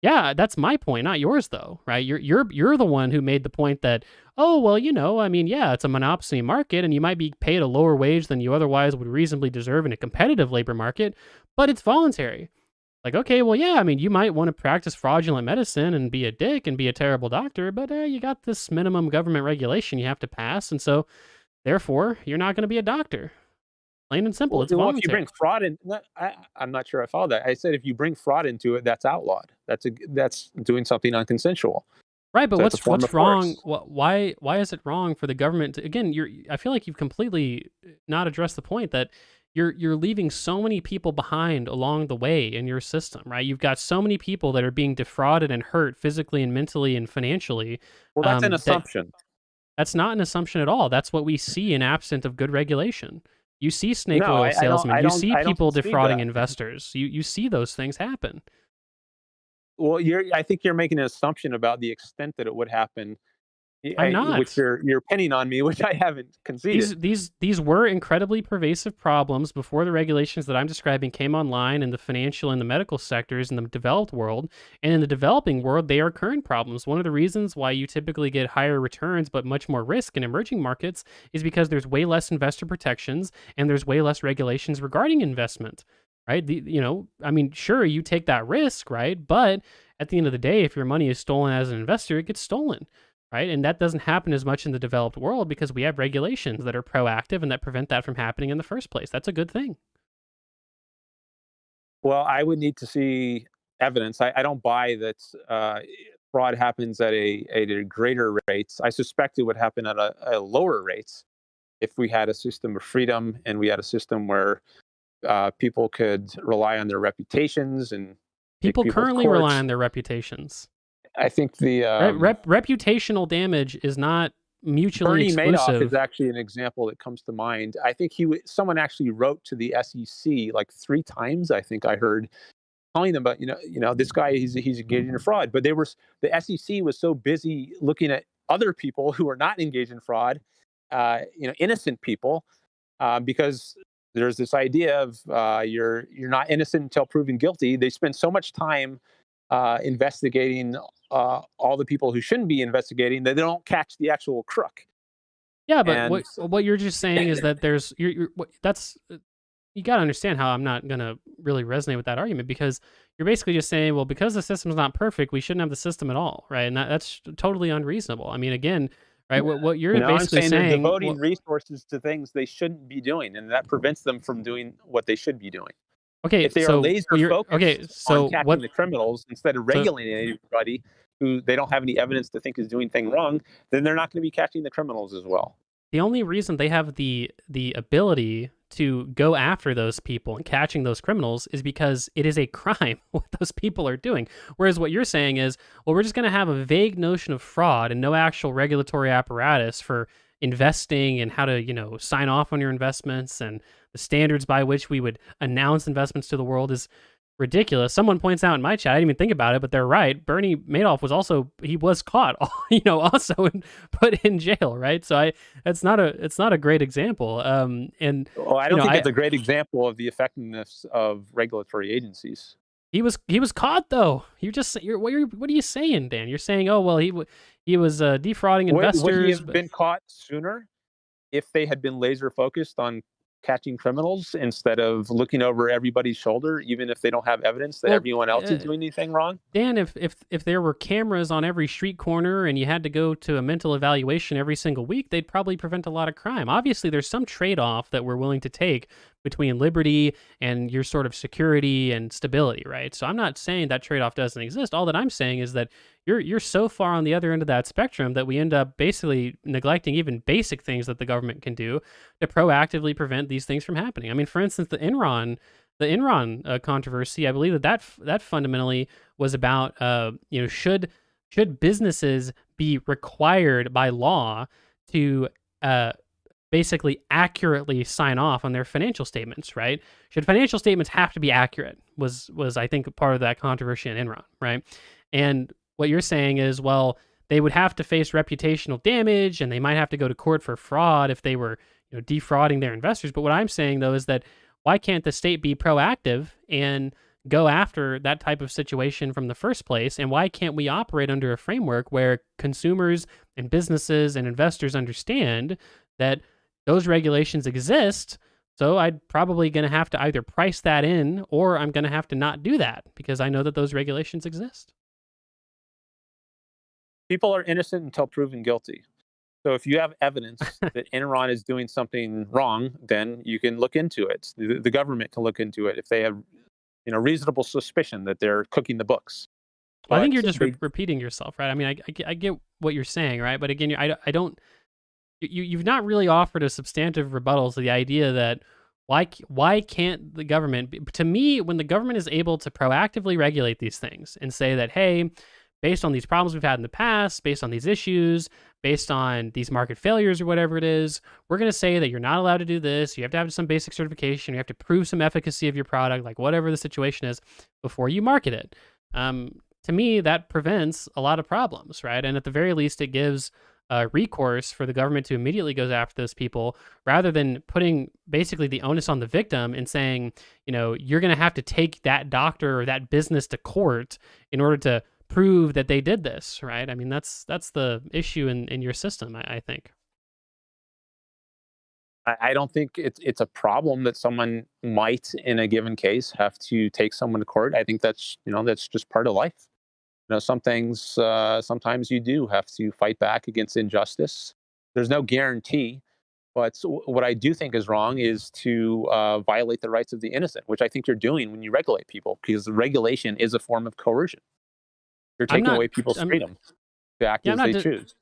Yeah, that's my point, not yours though, right? You're the one who made the point that, oh well, I mean, yeah, it's a monopoly market, and you might be paid a lower wage than you otherwise would reasonably deserve in a competitive labor market, but it's voluntary. Like, okay, well, yeah, I mean, you might want to practice fraudulent medicine and be a dick and be a terrible doctor, but you got this minimum government regulation you have to pass, and so therefore you're not going to be a doctor. Plain and simple, it's Well, if you voluntary. bring fraud in, I'm not sure I followed that. I said if you bring fraud into it, that's outlawed. That's doing something unconsensual. Right, but So it's a form of what's wrong? force. Why is it wrong for the government to, again? I feel like you've completely not addressed the point that you're leaving so many people behind along the way in your system, right? You've got so many people that are being defrauded and hurt physically and mentally and financially. Well, that's an That assumption. that's not an assumption at all. That's what we see in absent of good regulation. You see snake No, oil salesmen. You see I don't people concede defrauding that. investors. You see those things happen. Well, I think you're making an assumption about the extent that it would happen, I'm which not. you're pinning on me, which I haven't conceded. These were incredibly pervasive problems before the regulations that I'm describing came online in the financial and the medical sectors in the developed world. And in the developing world, they are current problems. One of the reasons why you typically get higher returns but much more risk in emerging markets is because there's way less investor protections and there's way less regulations regarding investment. Right? I mean, sure, you take that risk, right? But at the end of the day, if your money is stolen as an investor, it gets stolen, right? And that doesn't happen as much in the developed world because we have regulations that are proactive and that prevent that from happening in the first place. That's a good thing. Well, I would need to see evidence. I don't buy that fraud happens at a greater rates. I suspect it would happen at a lower rates if we had a system of freedom and we had a system where people could rely on their reputations and take People people to currently rely courts. on their reputations. I think the Reputational damage is not mutually Bernie Madoff is exclusive. actually an example that comes to mind. I think someone actually wrote to the SEC like 3 times. I think I heard telling them about this guy he's engaged in fraud, but the SEC was so busy looking at other people who are not engaged in fraud, innocent people, because there's this idea of you're not innocent until proven guilty. They spend so much time investigating all the people who shouldn't be investigating that they don't catch the actual crook. Yeah, but And what you're just saying is that there's that's you got to understand how I'm not going to really resonate with that argument because you're basically just saying, well, because the system's not perfect, we shouldn't have the system at all, right? And that's totally unreasonable. I mean, again, right, what you're I'm basically saying they're saying, devoting resources to things they shouldn't be doing, and that prevents them from doing what they should be doing. okay, If they are so laser focused on so catching what the criminals instead of so regulating anybody who they don't have any evidence to think is doing things wrong, then they're not going to be catching the criminals as well. the only reason they have the ability to go after those people and catching those criminals is because it is a crime what those people are doing. Whereas what you're saying is, well, we're just going to have a vague notion of fraud and no actual regulatory apparatus for investing and how to, sign off on your investments and the standards by which we would announce investments to the world is ridiculous. Someone points out in my chat, I didn't even think about it, but they're right. Bernie Madoff he was caught, also and put in jail, right? So it's not a great example. And Well, I don't think it's a great example of the effectiveness of regulatory agencies. he was caught though. What are you saying, Dan? You're saying, oh well, he was defrauding investors. Would he have been caught sooner if they had been laser focused on catching criminals instead of looking over everybody's shoulder, even if they don't have evidence that Well, everyone else is doing anything wrong? Dan, if there were cameras on every street corner and you had to go to a mental evaluation every single week, they'd probably prevent a lot of crime. Obviously, there's some trade-off that we're willing to take between liberty and your sort of security and stability, right? So I'm not saying that trade-off doesn't exist. All that I'm saying is that you're so far on the other end of that spectrum that we end up basically neglecting even basic things that the government can do to proactively prevent these things from happening. I mean, for instance, the Enron controversy, I believe that fundamentally was about, should businesses be required by law to basically accurately sign off on their financial statements, right? Should financial statements have to be accurate? Was I think part of that controversy in Enron, right? And what you're saying is, well, they would have to face reputational damage and they might have to go to court for fraud if they were, defrauding their investors. But what I'm saying though is that why can't the state be proactive and go after that type of situation from the first place? And why can't we operate under a framework where consumers and businesses and investors understand that those regulations exist? So I'm probably going to have to either price that in, or I'm going to have to not do that because I know that those regulations exist. People are innocent until proven guilty. So if you have evidence that Enron is doing something wrong, then you can look into it. The government can look into it if they have, reasonable suspicion that they're cooking the books. Well, I think But you're just they, repeating yourself, right? I mean, I get what you're saying, right? But again, I don't. You've not really offered a substantive rebuttal to the idea that why can't the government to me, when the government is able to proactively regulate these things and say that, hey, based on these problems we've had in the past, based on these issues, based on these market failures or whatever it is, we're going to say that you're not allowed to do this. You have to have some basic certification. You have to prove some efficacy of your product, like whatever the situation is, before you market it. To me, that prevents a lot of problems, right? And at the very least, it gives recourse for the government to immediately go after those people, rather than putting basically the onus on the victim and saying, you're going to have to take that doctor or that business to court in order to prove that they did this, right? I mean, that's the issue in your system, I think. I don't think it's a problem that someone might, in a given case, have to take someone to court. I think that's just part of life. Some things, sometimes you do have to fight back against injustice. There's no guarantee, but what I do think is wrong is to violate the rights of the innocent, which I think you're doing when you regulate people, because regulation is a form of coercion. You're I'm taking not. away people's freedom to act Yeah, as they choose.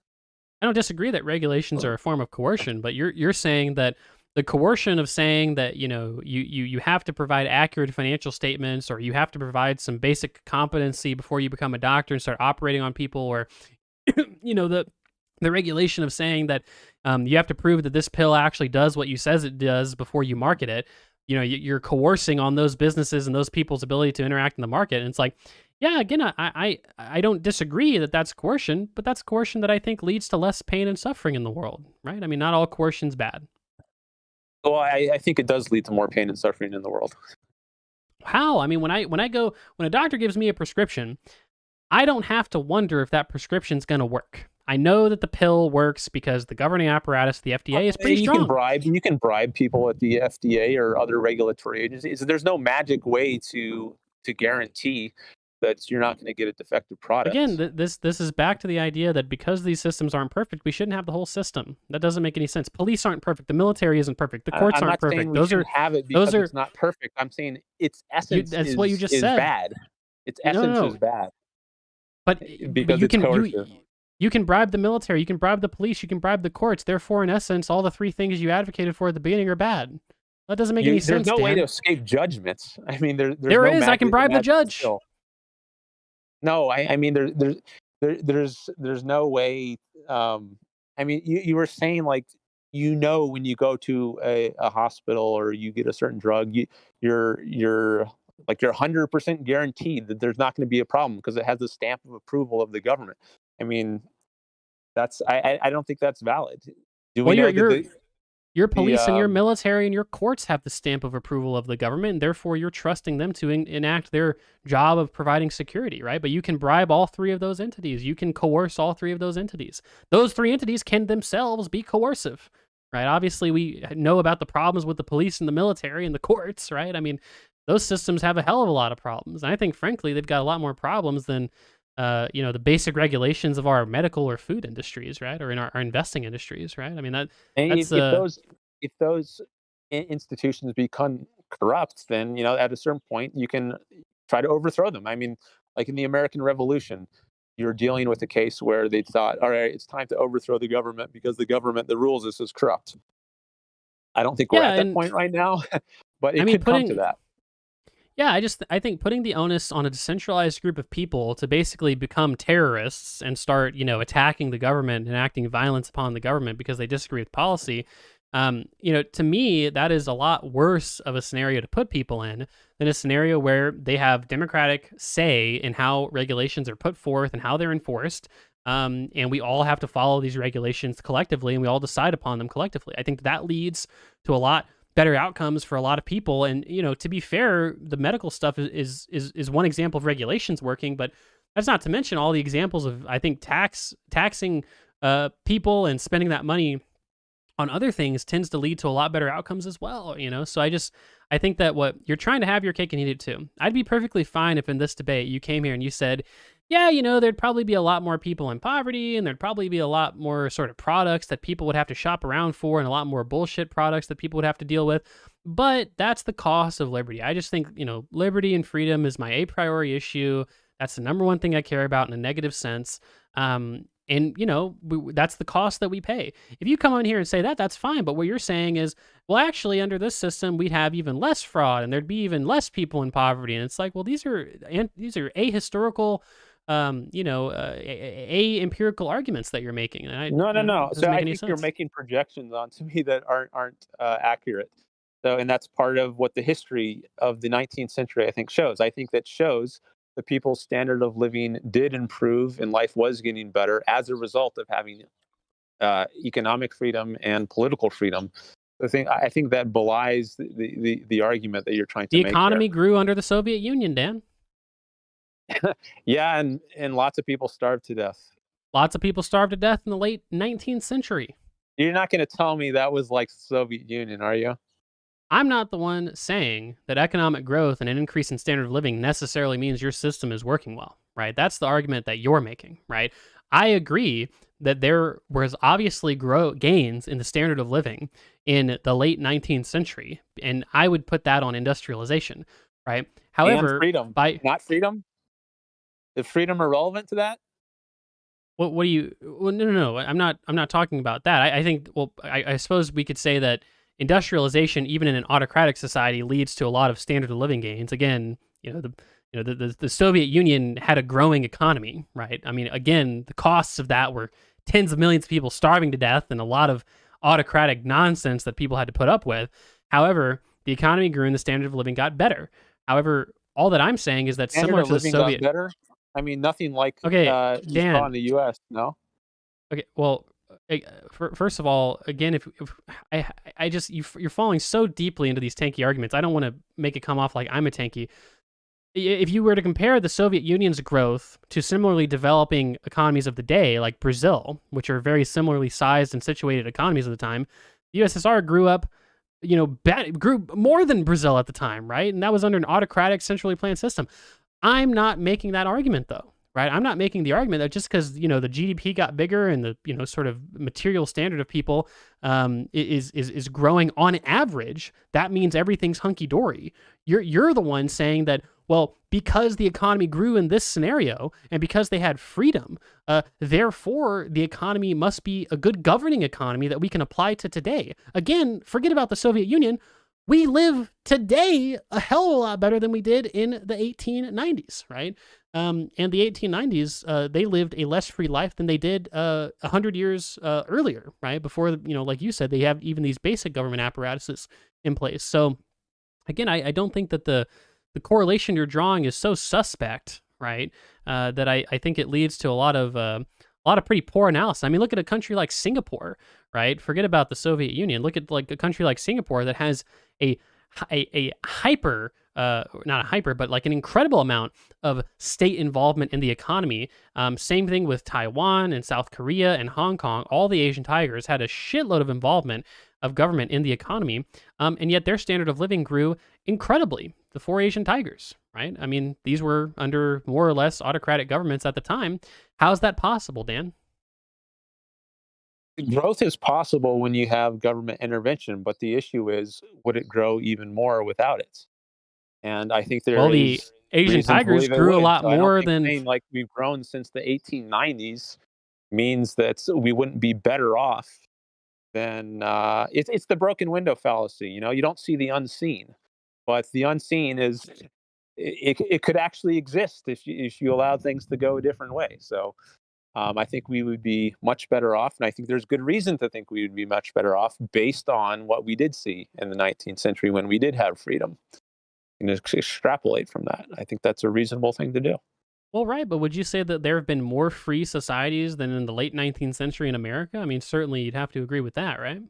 I don't disagree that regulations are a form of coercion, but you're saying that the coercion of saying that you have to provide accurate financial statements, or you have to provide some basic competency before you become a doctor and start operating on people, or the regulation of saying that you have to prove that this pill actually does what you says it does before you market it. You're coercing on those businesses and those people's ability to interact in the market. And it's like, yeah, again, I don't disagree that that's coercion, but that's coercion that I think leads to less pain and suffering in the world, right? I mean, not all coercion's bad. Well, I think it does lead to more pain and suffering in the world. How? I mean, when a doctor gives me a prescription, I don't have to wonder if that prescription's going to work. I know that the pill works because the governing apparatus, the FDA, is pretty strong. You can bribe people at the FDA or other regulatory agencies. There's no magic way to guarantee that you're not going to get a defective product. Again, this is back to the idea that because these systems aren't perfect, we shouldn't have the whole system. That doesn't make any sense. Police aren't perfect. The military isn't perfect. The courts aren't perfect. It's not perfect. I'm saying its essence that's what you just is said. Bad. Its essence is bad. But you can bribe the military, you can bribe the police, you can bribe the courts. Therefore, in essence, all the three things you advocated for at the beginning are bad. That doesn't make any sense. There's no way to escape judgments. I mean, there is. I can bribe the judge. Skill. No, I mean there's no way. I mean, you were saying, like, when you go to a hospital or you get a certain drug, you're 100% guaranteed that there's not going to be a problem because it has the stamp of approval of the government. I mean, I don't think that's valid. Your police and your military and your courts have the stamp of approval of the government, and therefore you're trusting them to enact their job of providing security, right? But you can bribe all three of those entities. You can coerce all three of those entities. Those three entities can themselves be coercive, right? Obviously, we know about the problems with the police and the military and the courts, right? I mean, those systems have a hell of a lot of problems. And I think, frankly, they've got a lot more problems than the basic regulations of our medical or food industries, right? Or in our investing industries, right? I mean, if those institutions become corrupt, then, at a certain point you can try to overthrow them. I mean, like in the American Revolution, you're dealing with a case where they thought, all right, it's time to overthrow the government because the government that rules us is corrupt. I don't think we're at that point right now, but it could come to that. Yeah, I think putting the onus on a decentralized group of people to basically become terrorists and start, attacking the government and acting violence upon the government because they disagree with policy, to me, that is a lot worse of a scenario to put people in than a scenario where they have democratic say in how regulations are put forth and how they're enforced. And we all have to follow these regulations collectively, and we all decide upon them collectively. I think that leads to a lot better outcomes for a lot of people. And to be fair, the medical stuff is one example of regulations working, but that's not to mention all the examples of, I think, taxing people and spending that money on other things tends to lead to a lot better outcomes as well. So I think that what you're trying to have your cake and eat it too. I'd be perfectly fine if in this debate you came here and you said, yeah, there'd probably be a lot more people in poverty, and there'd probably be a lot more sort of products that people would have to shop around for, and a lot more bullshit products that people would have to deal with. But that's the cost of liberty. I just think, liberty and freedom is my a priori issue. That's the number one thing I care about in a negative sense. And, that's the cost that we pay. If you come on here and say that, that's fine. But what you're saying is, well, actually, under this system, we'd have even less fraud and there'd be even less people in poverty. And it's like, well, these are ahistorical, empirical arguments that you're making. And No. So I think sense. you're making projections onto me that aren't accurate. So, and that's part of what the history of the 19th century, I think, shows. I think that shows the people's standard of living did improve and life was getting better as a result of having economic freedom and political freedom. I think that belies the argument that you're trying to The make. economy grew under the Soviet Union, Dan. Yeah, and lots of people starved to death. Lots of people starved to death in the late 19th century. You're not going to tell me that was like the Soviet Union, are you? I'm not the one saying that economic growth and an increase in standard of living necessarily means your system is working well, right? That's the argument that you're making, right? I agree that there was obviously gains in the standard of living in the late 19th century, and I would put that on industrialization, right? However, and freedom, not freedom. Is freedom irrelevant to that? What do you? Well, no. I'm not talking about that. I think. Well, I suppose we could say that industrialization, even in an autocratic society, leads to a lot of standard of living gains. Again, the Soviet Union had a growing economy, right? I mean, again, the costs of that were tens of millions of people starving to death and a lot of autocratic nonsense that people had to put up with. However, the economy grew and the standard of living got better. However, all that I'm saying is that similar to the Soviet, got better. I mean, nothing like Dan, you saw in the U.S. No. Okay, well, first of all, again, if I just you're falling so deeply into these tanky arguments. I don't want to make it come off like I'm a tanky. If you were to compare the Soviet Union's growth to similarly developing economies of the day, like Brazil, which are very similarly sized and situated economies at the time, the USSR grew up, grew more than Brazil at the time, right? And that was under an autocratic, centrally planned system. I'm not making that argument, though. Right, I'm not making the argument that just because the GDP got bigger and the sort of material standard of people is growing on average, that means everything's hunky dory. You're the one saying that, well, because the economy grew in this scenario and because they had freedom, therefore the economy must be a good governing economy that we can apply to today. Again, forget about the Soviet Union. We live today a hell of a lot better than we did in the 1890s, right? And the 1890s, they lived a less free life than they did 100 years earlier, right? Before, like you said, they have even these basic government apparatuses in place. So, again, I don't think that the correlation you're drawing is so suspect, right? That I think it leads to a lot of pretty poor analysis. I mean, look at a country like Singapore, right? Forget about the Soviet Union. Look at like a country like Singapore that has a hyper, not a hyper, but like an incredible amount of state involvement in the economy. Same thing with Taiwan and South Korea and Hong Kong. All the Asian tigers had a shitload of involvement of government in the economy, and yet their standard of living grew incredibly. The 4 Asian tigers, right? I mean, these were under more or less autocratic governments at the time. How's that possible, Dan? Growth is possible when you have government intervention, but the issue is, would it grow even more without it? And I think the Asian tigers grew a lot more than saying like we've grown since the 1890s means that we wouldn't be better off than it's the broken window fallacy. You don't see the unseen, but the unseen is it could actually exist if you allow things to go a different way. So I think we would be much better off, and I think there's good reason to think we would be much better off based on what we did see in the 19th century when we did have freedom. And extrapolate from that. I think that's a reasonable thing to do. Well, right, but would you say that there have been more free societies than in the late 19th century in America? I mean, certainly you'd have to agree with that, right?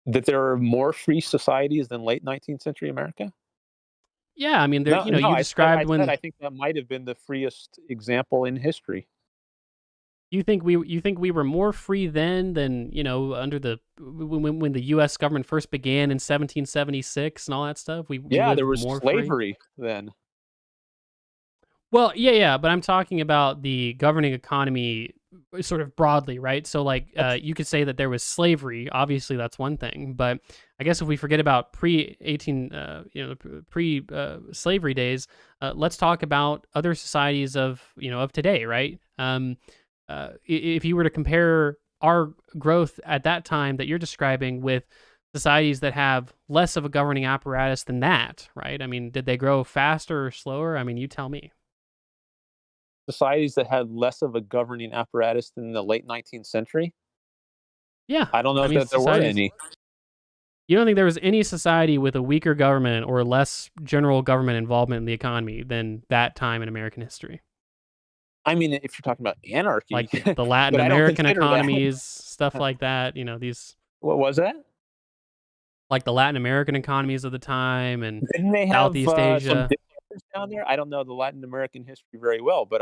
That there are more free societies than late 19th century America? Yeah, I mean, there, No, you know, no, you I described said when I think that might have been the freest example in history. you think we were more free then than, you know, under the when the U.S. government first began in 1776 and all that stuff. We Yeah, there lived was more free. slavery then. Well, yeah, yeah, but I'm talking about the governing economy sort of broadly, right? So, like, That's you could say that there was slavery. Obviously, that's one thing. But I guess if we forget about pre slavery days, let's talk about other societies of of today, right? If you were to compare our growth at that time that you're describing with societies that have less of a governing apparatus than that, right? I mean, did they grow faster or slower? I mean, you tell me. societies that had less of a governing apparatus than the late 19th century. Yeah, I don't I know mean, that there were societies. any. You don't think there was any society with a weaker government or less general government involvement in the economy than that time in American history? I mean, if you're talking about anarchy, Like the Latin but I don't American consider that. economies, stuff like that. You know, these What was that? like the Latin American economies of the time and Didn't they have Southeast some Asia. dictators down there? I don't know the Latin American history very well, but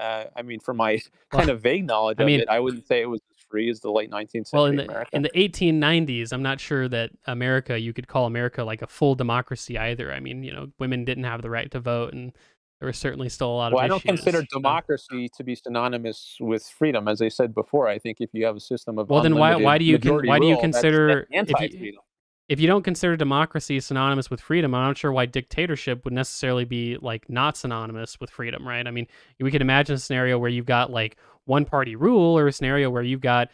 I mean, from my Well, kind of vague knowledge I of mean, it, I wouldn't say it was as free as the late 19th well, century America. in the 1890s, I'm not sure that America, you could call America like a full democracy either. I mean, you know, women didn't have the right to vote, and there was certainly still a lot of Well, I don't consider issues. democracy to be synonymous with freedom. As I said before, I think if you have a system of Well, then unlimited majority why do you rule, that's consider anti-freedom. if you don't consider democracy synonymous with freedom, I'm not sure why dictatorship would necessarily be like not synonymous with freedom, right? I mean, we could imagine a scenario where you've got like one party rule, or a scenario where you've got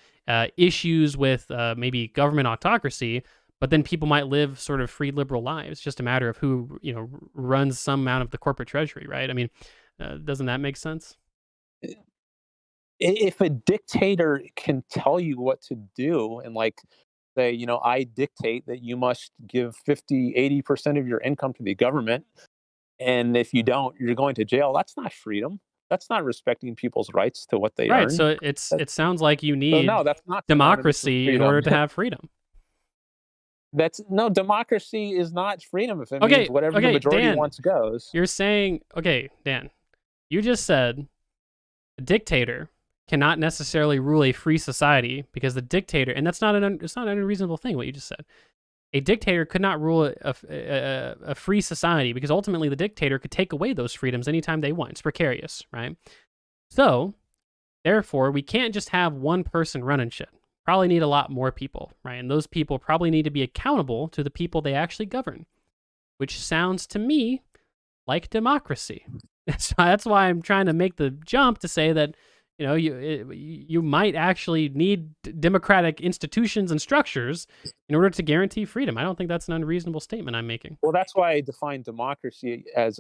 issues with maybe government autocracy, but then people might live sort of free liberal lives. It's just a matter of who runs some amount of the corporate treasury, right? I mean, doesn't that make sense? If a dictator can tell you what to do and like say, I dictate that you must give 50, 80% of your income to the government, and if you don't, you're going to jail. That's not freedom. That's not respecting people's rights to what they Right. earn. So That- it sounds like you So no, need that's not synonymous with democracy in order freedom. to have freedom. That's no democracy is not freedom if it means Okay, whatever the okay, majority Dan, wants goes. you're saying, okay, Dan, you just said a dictator cannot necessarily rule a free society because the dictator, and that's not it's not an unreasonable thing what you just said. A dictator could not rule a free society because ultimately the dictator could take away those freedoms anytime they want. It's precarious, right? So, therefore, we can't just have one person running shit. Probably need a lot more people, right? And those people probably need to be accountable to the people they actually govern, which sounds to me like democracy. That's why I'm trying to make the jump to say that you might actually need democratic institutions and structures in order to guarantee freedom. I don't think that's an unreasonable statement I'm making. Well, that's why I define democracy as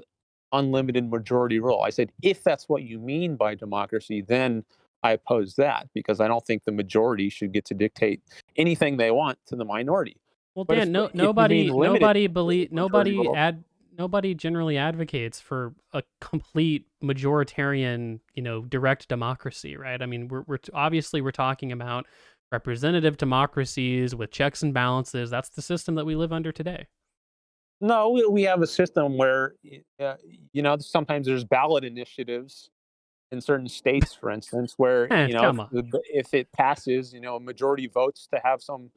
unlimited majority rule. I said if that's what you mean by democracy, then I oppose that because I don't think the majority should get to dictate anything they want to the minority. Well, But Dan, if you mean limited majority rule, nobody generally advocates for a complete majoritarian, direct democracy, right? I mean, obviously we're talking about representative democracies with checks and balances. That's the system that we live under today. no, we have a system where sometimes there's ballot initiatives in certain states, for instance, where Come on. if it passes, a majority votes to have some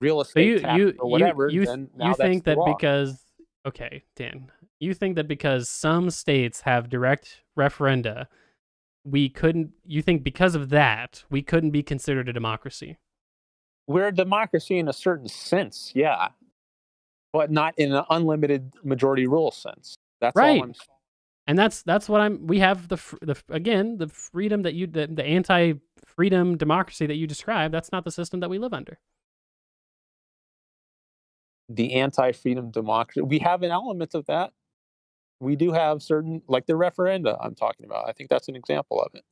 real So estate tax or whatever, then you now that's think the that law. because okay, Dan, you think that because some states have direct referenda, we couldn't you think because of that, we couldn't be considered a democracy? We're a democracy in a certain sense, yeah, but not in an unlimited majority rule sense. That's all Right. I'm. And that's what we have again, the freedom that the anti-freedom democracy that you described, that's not the system that we live under. The anti-freedom democracy. We have an element of that. We do have certain, like the referenda I'm talking about. I think that's an example of it.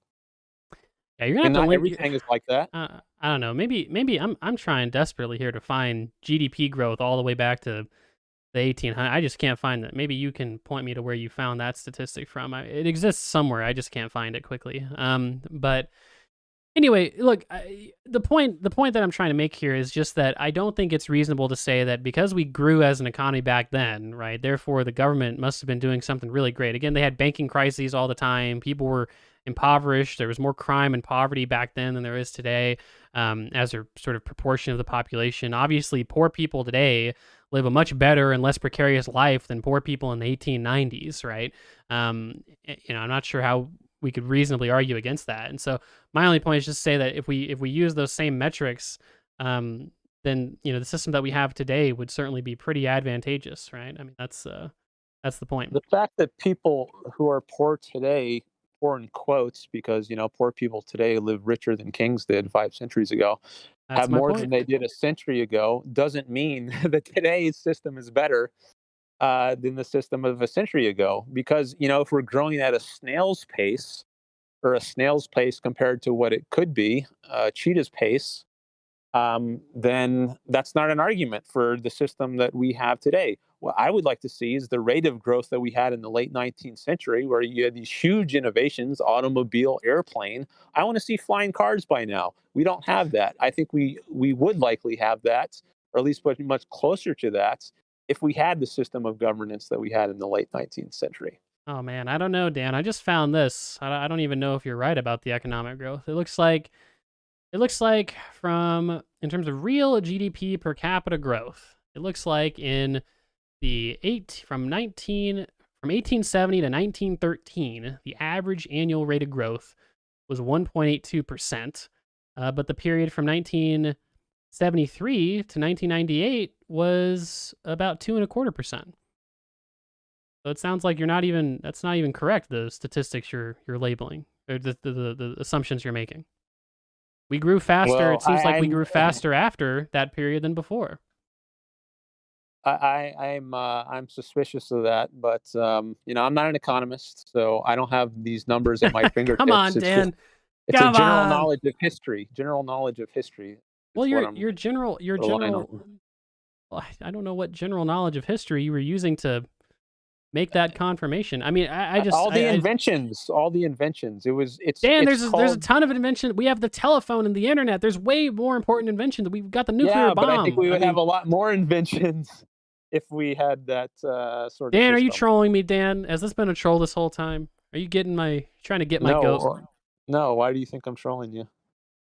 Yeah, you're gonna have And to not link. everything is like that. I don't know. Maybe I'm trying desperately here to find GDP growth all the way back to the 1800s. I just can't find that. Maybe you can point me to where you found that statistic from. It exists somewhere. I just can't find it quickly. But Anyway, look, the point that I'm trying to make here is just that I don't think it's reasonable to say that because we grew as an economy back then, right? Therefore, the government must have been doing something really great. Again, they had banking crises all the time. People were impoverished. There was more crime and poverty back then than there is today, as a sort of proportion of the population. Obviously, poor people today live a much better and less precarious life than poor people in the 1890s, right? I'm not sure how we could reasonably argue against that. And so my only point is just to say that if we use those same metrics, then the system that we have today would certainly be pretty advantageous, right? I mean, that's the point. The fact that people who are poor today, poor in quotes, because poor people today live richer than kings did 5 centuries ago, That's have my more point. than they did a century ago, doesn't mean that today's system is better than the system of a century ago. Because if we're growing at a snail's pace, or a snail's pace compared to what it could be, cheetah's pace, then that's not an argument for the system that we have today. What I would like to see is the rate of growth that we had in the late 19th century, where you had these huge innovations, automobile, airplane. I want to see flying cars by now. We don't have that. I think we would likely have that, or at least much closer to that, if we had the system of governance that we had in the late 19th century. Oh man, I don't know, Dan. I just found this. I don't even know if you're right about the economic growth. It looks like from in terms of real GDP per capita growth, it looks like in the 1870 to 1913, the average annual rate of growth was 1.82%, but the period from 1973 to 1998 was about 2.25%. So it sounds like that's not even correct, the statistics you're labeling, or the assumptions you're making. We grew faster. Well, It seems like we grew faster after that period than before. I'm suspicious of that, but I'm not an economist, so I don't have these numbers at my fingertips. Come on, It's just Dan. it's a Come general on. knowledge of history. General knowledge of history. Well, It's what I'm your general relying on. well, I don't know what general knowledge of history you were using to make that confirmation. I mean, I just All the inventions, all the inventions. Dan, It's there's a called. ton of invention. We have the telephone and the internet. There's way more important inventions. We've got the nuclear Yeah, but I think bomb. we I would have mean, a lot more inventions if we had that sort of Dan, are you system. trolling me, Dan? Has this been a troll this whole time? Are you trying to get my goat? No. Why do you think I'm trolling you?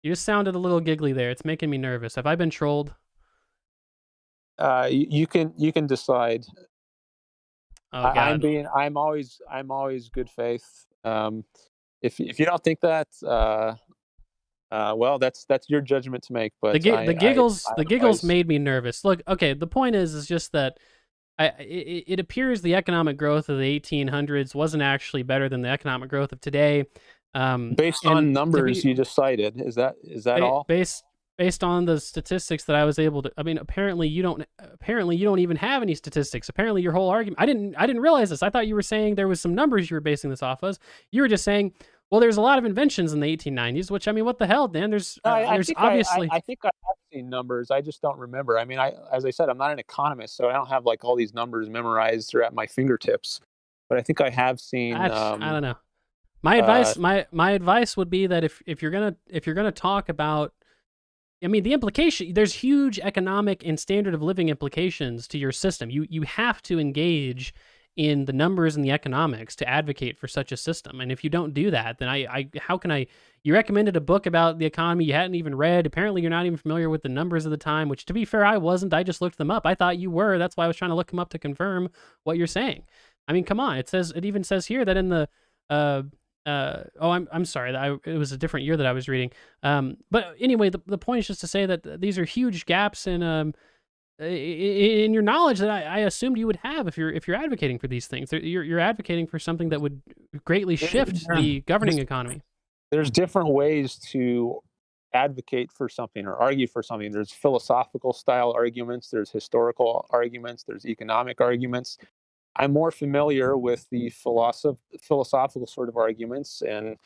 You just sounded a little giggly there. It's making me nervous. Have I been trolled? You can decide. Oh God. I'm always good faith. If you don't think that, well, that's your judgment to make. But The I'm giggles always. made me nervous. Look, okay, the point is just that it appears the economic growth of the 1800s wasn't actually better than the economic growth of today. Based And on to numbers be you just cited, is that all? based on the statistics that I was able to, I mean, apparently you don't even have any statistics. Apparently your whole argument, I didn't realize this. I thought you were saying there was some numbers you were basing this off of. You were just saying, well, there's a lot of inventions in the 1890s, which, I mean, what the hell, Dan? There's obviously. I think I have seen numbers. I just don't remember. I mean, as I said, I'm not an economist, so I don't have like all these numbers memorized or at my fingertips. But I think I have seen. I don't know. My advice, my advice would be that if you're gonna talk about, I mean, the implication, there's huge economic and standard of living implications to your system. You have to engage in the numbers and the economics to advocate for such a system. And if you don't do that, then how can I? You recommended a book about the economy you hadn't even read. Apparently, you're not even familiar with the numbers of the time. Which, to be fair, I wasn't. I just looked them up. I thought you were. That's why I was trying to look them up to confirm what you're saying. I mean, come on. It even says here that in the I'm sorry. It was a different year that I was reading. But anyway, the point is just to say that these are huge gaps in your knowledge that I assumed you would have if you're advocating for these things. You're advocating for something that would greatly shift the governing economy. There's different ways to advocate for something or argue for something. There's philosophical style arguments. There's historical arguments. There's economic arguments. I'm more familiar with the philosophical sort of arguments and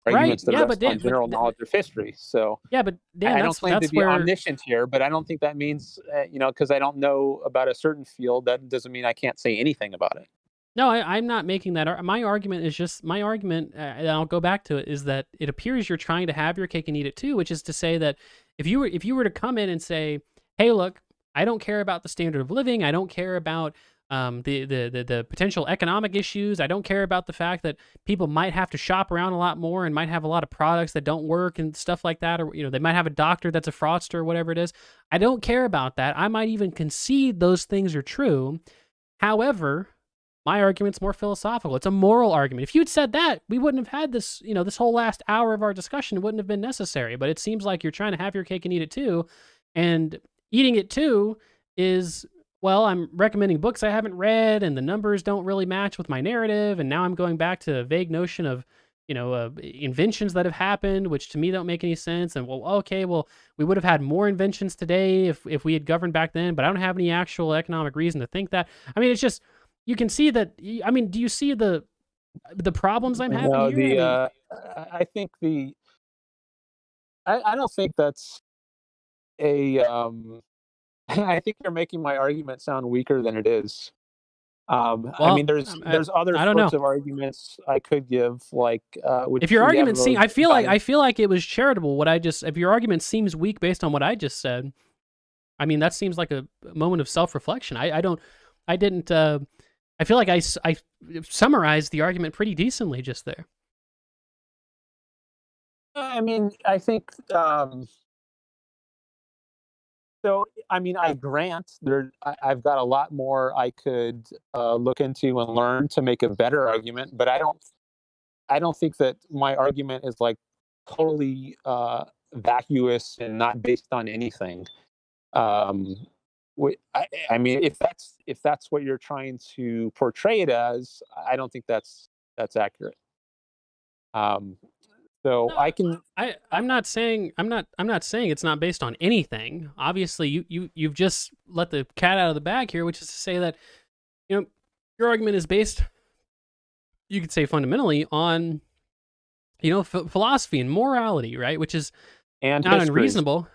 arguments Right? that Yeah, rest on general knowledge of history. So yeah, but Dan, I don't claim to that's be where. omniscient here, but I don't think that means because I don't know about a certain field, that doesn't mean I can't say anything about it. No, I'm not making that. My argument is just my argument, and I'll go back to it. Is that it appears you're trying to have your cake and eat it too, which is to say that if you were to come in and say, "Hey, look, I don't care about the standard of living. I don't care about the potential economic issues. I don't care about the fact that people might have to shop around a lot more and might have a lot of products that don't work and stuff like that, or they might have a doctor that's a fraudster or whatever it is. I don't care about that. I might even concede those things are true. However, my argument's more philosophical. It's a moral argument. If you'd said that, we wouldn't have had this, this whole last hour of our discussion wouldn't have been necessary. But it seems like you're trying to have your cake and eat it too. And eating it too is, well, I'm recommending books I haven't read and the numbers don't really match with my narrative. And now I'm going back to a vague notion of, inventions that have happened, which to me don't make any sense. And well, okay, well, we would have had more inventions today if we had governed back then, but I don't have any actual economic reason to think that. I mean, it's just, you can see that. I mean, do you see the problems I'm having No, here? I think I don't think that's a I think you're making my argument sound weaker than it is. I mean, Well, there's other I don't sorts know. of arguments I could give, like If your which you haven't argument seems, really gotten. I feel like it was charitable. If your argument seems weak based on what I just said, I mean, that seems like a moment of self reflection. I don't, I didn't. I feel like I summarized the argument pretty decently just there. I mean, I think so. I mean, I grant I've got a lot more I could look into and learn to make a better argument, but I don't think that my argument is like totally vacuous and not based on anything. Um, I mean, if that's what you're trying to portray it as, I don't think that's accurate. Um, so No, I can. I'm not saying it's not based on anything. Obviously, you've just let the cat out of the bag here, which is to say that you know your argument is based, you could say fundamentally, on philosophy and morality, right? Which is And not history. unreasonable.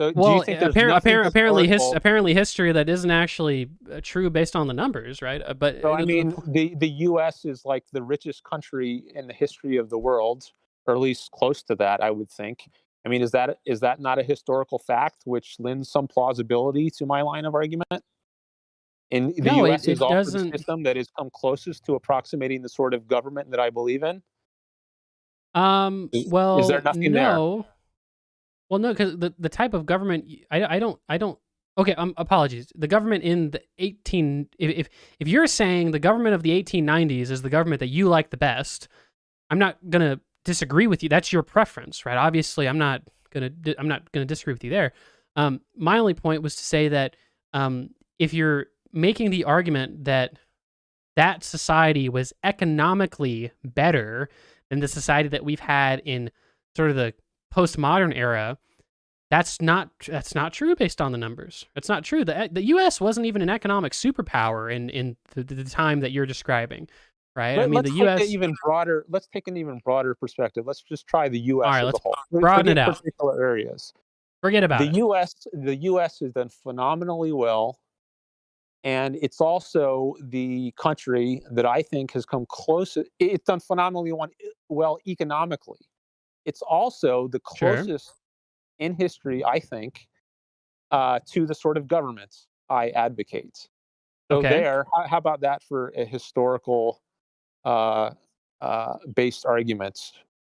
So do you Well, think there's nothing historical? apparently history that isn't actually true based on the numbers, right? But So I mean, the U.S. is like the richest country in the history of the world, or at least close to that, I would think. I mean, is that not a historical fact which lends some plausibility to my line of argument? And the no, U.S. is it also the doesn't. system that has come closest to approximating the sort of government that I believe in. Is there Well, nothing there? no. Well, no, because the type of government I don't. Okay, apologies. The government in the 18 if you're saying the government of the 1890s is the government that you like the best, I'm not gonna disagree with you. That's your preference, right? Obviously, I'm not gonna disagree with you there. My only point was to say that if you're making the argument that that society was economically better than the society that we've had in sort of the postmodern era, that's not true based on the numbers. It's not true. The U.S. wasn't even an economic superpower in the time that you're describing, right? I mean, the Let's take an U.S. even broader. Let's take an even broader perspective. Let's just try the All U.S. right, as a let's whole. broaden it Forget out. particular areas. Forget about it. The U.S. has done phenomenally well, and it's also the country that I think has come close. It's done well economically. It's also the Sure. closest in history, I think, to the sort of government I advocate. So Okay. there, how about that for a historical uh, based argument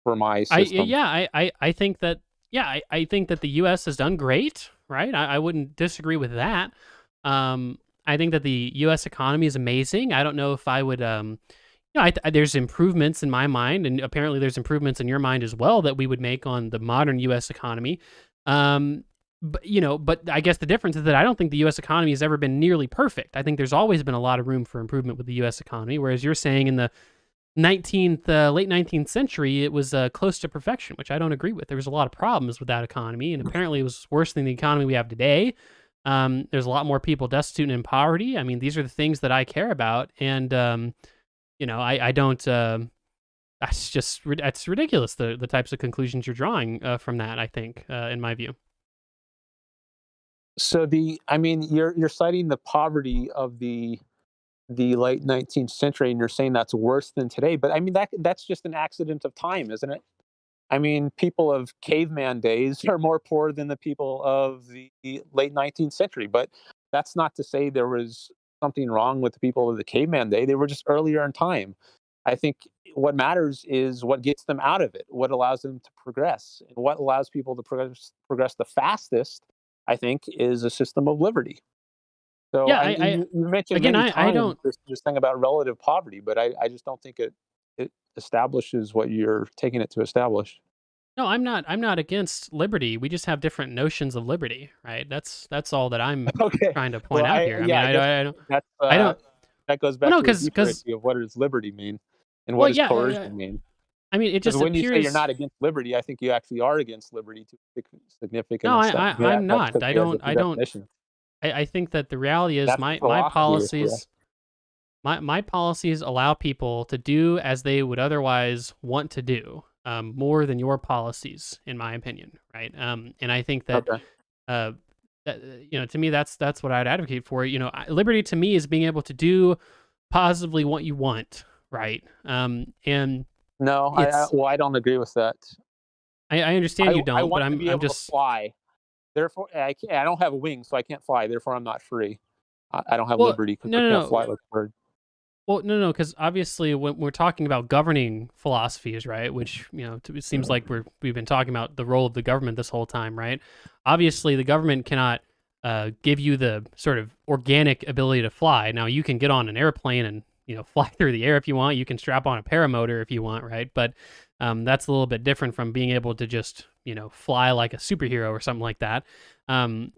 for my system? I think that I think that the U.S. has done great, right? I wouldn't disagree with that. I think that the U.S. economy is amazing. I don't know if I would there's improvements in my mind, and apparently there's improvements in your mind as well that we would make on the modern U.S. economy. Um, but I guess the difference is that I don't think the U.S. economy has ever been nearly perfect. I think there's always been a lot of room for improvement with the U.S. economy, whereas you're saying in the late 19th century, it was close to perfection, which I don't agree with. There was a lot of problems with that economy, and apparently it was worse than the economy we have today. There's a lot more people destitute and in poverty. I mean, these are the things that I care about, and I don't. That's ridiculous. The types of conclusions you're drawing from that. I think, in my view. So I mean, you're citing the poverty of the the late 19th century, and you're saying that's worse than today. But I mean, that's just an accident of time, isn't it? I mean, people of caveman days are more poor than the people of the late 19th century. But that's not to say there was something wrong with the people of the caveman day. They were just earlier in time. I think what matters is what gets them out of it, what allows them to progress, and what allows people to progress the fastest. I think is a system of liberty. So Yeah, I mean, you mentioned again, many I times don't. this thing about relative poverty, but I just don't think it establishes what you're taking it to establish. No, I'm not against liberty. We just have different notions of liberty, right? That's all that I'm Okay. trying to Well, point out here. I mean, I guess I don't. that's I don't. that goes Well, back no, to a deeper because issue of what does liberty mean, and what well, does yeah. coercion mean? I mean, it Because just when you say you're appears. not against liberty, I think you actually are against liberty to a significant No, extent. Yeah, I'm that's not. because I he has don't. different I don't. definitions. I think that the reality is That's the my philosophy. Is correct. policies. My policies allow people to do as they would otherwise want to do, more than your policies, in my opinion, right? And I think that, Okay. uh, to me, that's what I'd advocate for. Liberty to me is being able to do positively what you want, right? And No, it's well, I don't agree with that. I understand you I don't, but want to be I'm able to just fly. Therefore, I can't. I don't have wings, so I can't fly. Therefore, I'm not free. I don't have well, liberty because no, I no, can't no. fly like a bird. Well, no, because obviously when we're talking about governing philosophies, right? Which it seems like we've been talking about the role of the government this whole time, right? Obviously, the government cannot give you the sort of organic ability to fly. Now, you can get on an airplane and fly through the air if you want. You can strap on a paramotor if you want, right? But that's a little bit different from being able to just fly like a superhero or something like that. Um,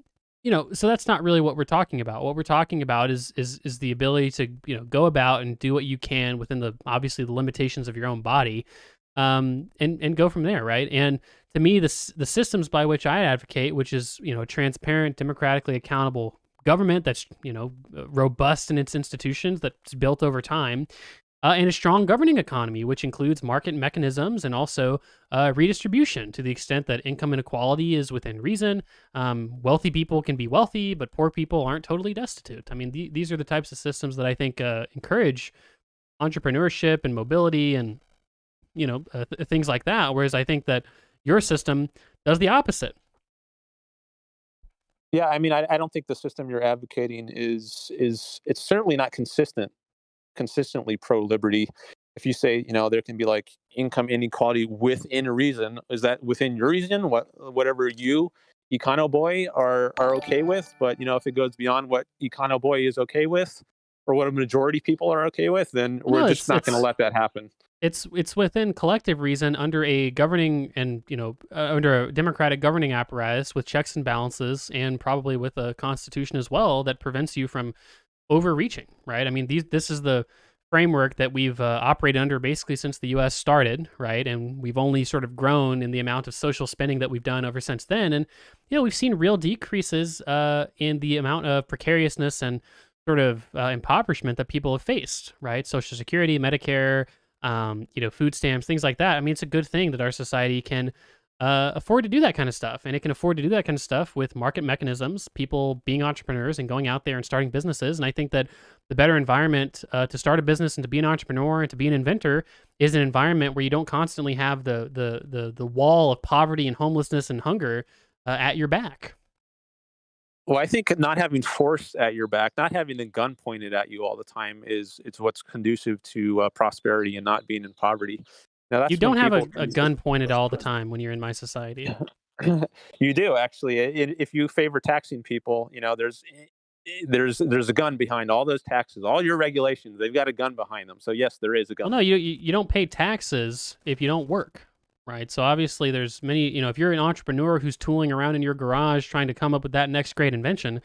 so that's not really what we're talking about. What we're talking about is the ability to go about and do what you can within the obviously the limitations of your own body, and go from there, right? And to me, the systems by which I advocate, which is a transparent, democratically accountable government that's robust in its institutions, that's built over time, and a strong governing economy, which includes market mechanisms and also redistribution to the extent that income inequality is within reason. Wealthy people can be wealthy, but poor people aren't totally destitute. I mean, these are the types of systems that I think encourage entrepreneurship and mobility and things like that. Whereas I think that your system does the opposite. Yeah, I mean, I don't think the system you're advocating is it's certainly not consistently pro liberty. If you say there can be like income inequality within reason, is that within your reason? Whatever you Econoboi are okay with, but if it goes beyond what Econoboi is okay with, or what a majority people are okay with, then we're No, just not going to let that happen. it's within collective reason under a governing and under a democratic governing apparatus with checks and balances and probably with a constitution as well that prevents you from overreaching, right? I mean, this is the framework that we've operated under basically since the U.S. started, right? And we've only sort of grown in the amount of social spending that we've done ever since then. And we've seen real decreases in the amount of precariousness and sort of impoverishment that people have faced, right? Social Security, Medicare, food stamps, things like that. I mean, it's a good thing that our society can afford to do that kind of stuff. And it can afford to do that kind of stuff with market mechanisms, people being entrepreneurs and going out there and starting businesses. And I think that the better environment to start a business and to be an entrepreneur and to be an inventor is an environment where you don't constantly have the wall of poverty and homelessness and hunger at your back. Well, I think not having force at your back, not having a gun pointed at you all the time it's what's conducive to prosperity and not being in poverty. Now You that's when don't have people a gun pointed all the time when you're in my society. you do actually. If you favor taxing people, there's a gun behind all those taxes, all your regulations. They've got a gun behind them. So yes, there is a Well, gun. no, you don't pay taxes if you don't work, right? So obviously, there's many. If you're an entrepreneur who's tooling around in your garage trying to come up with that next great invention,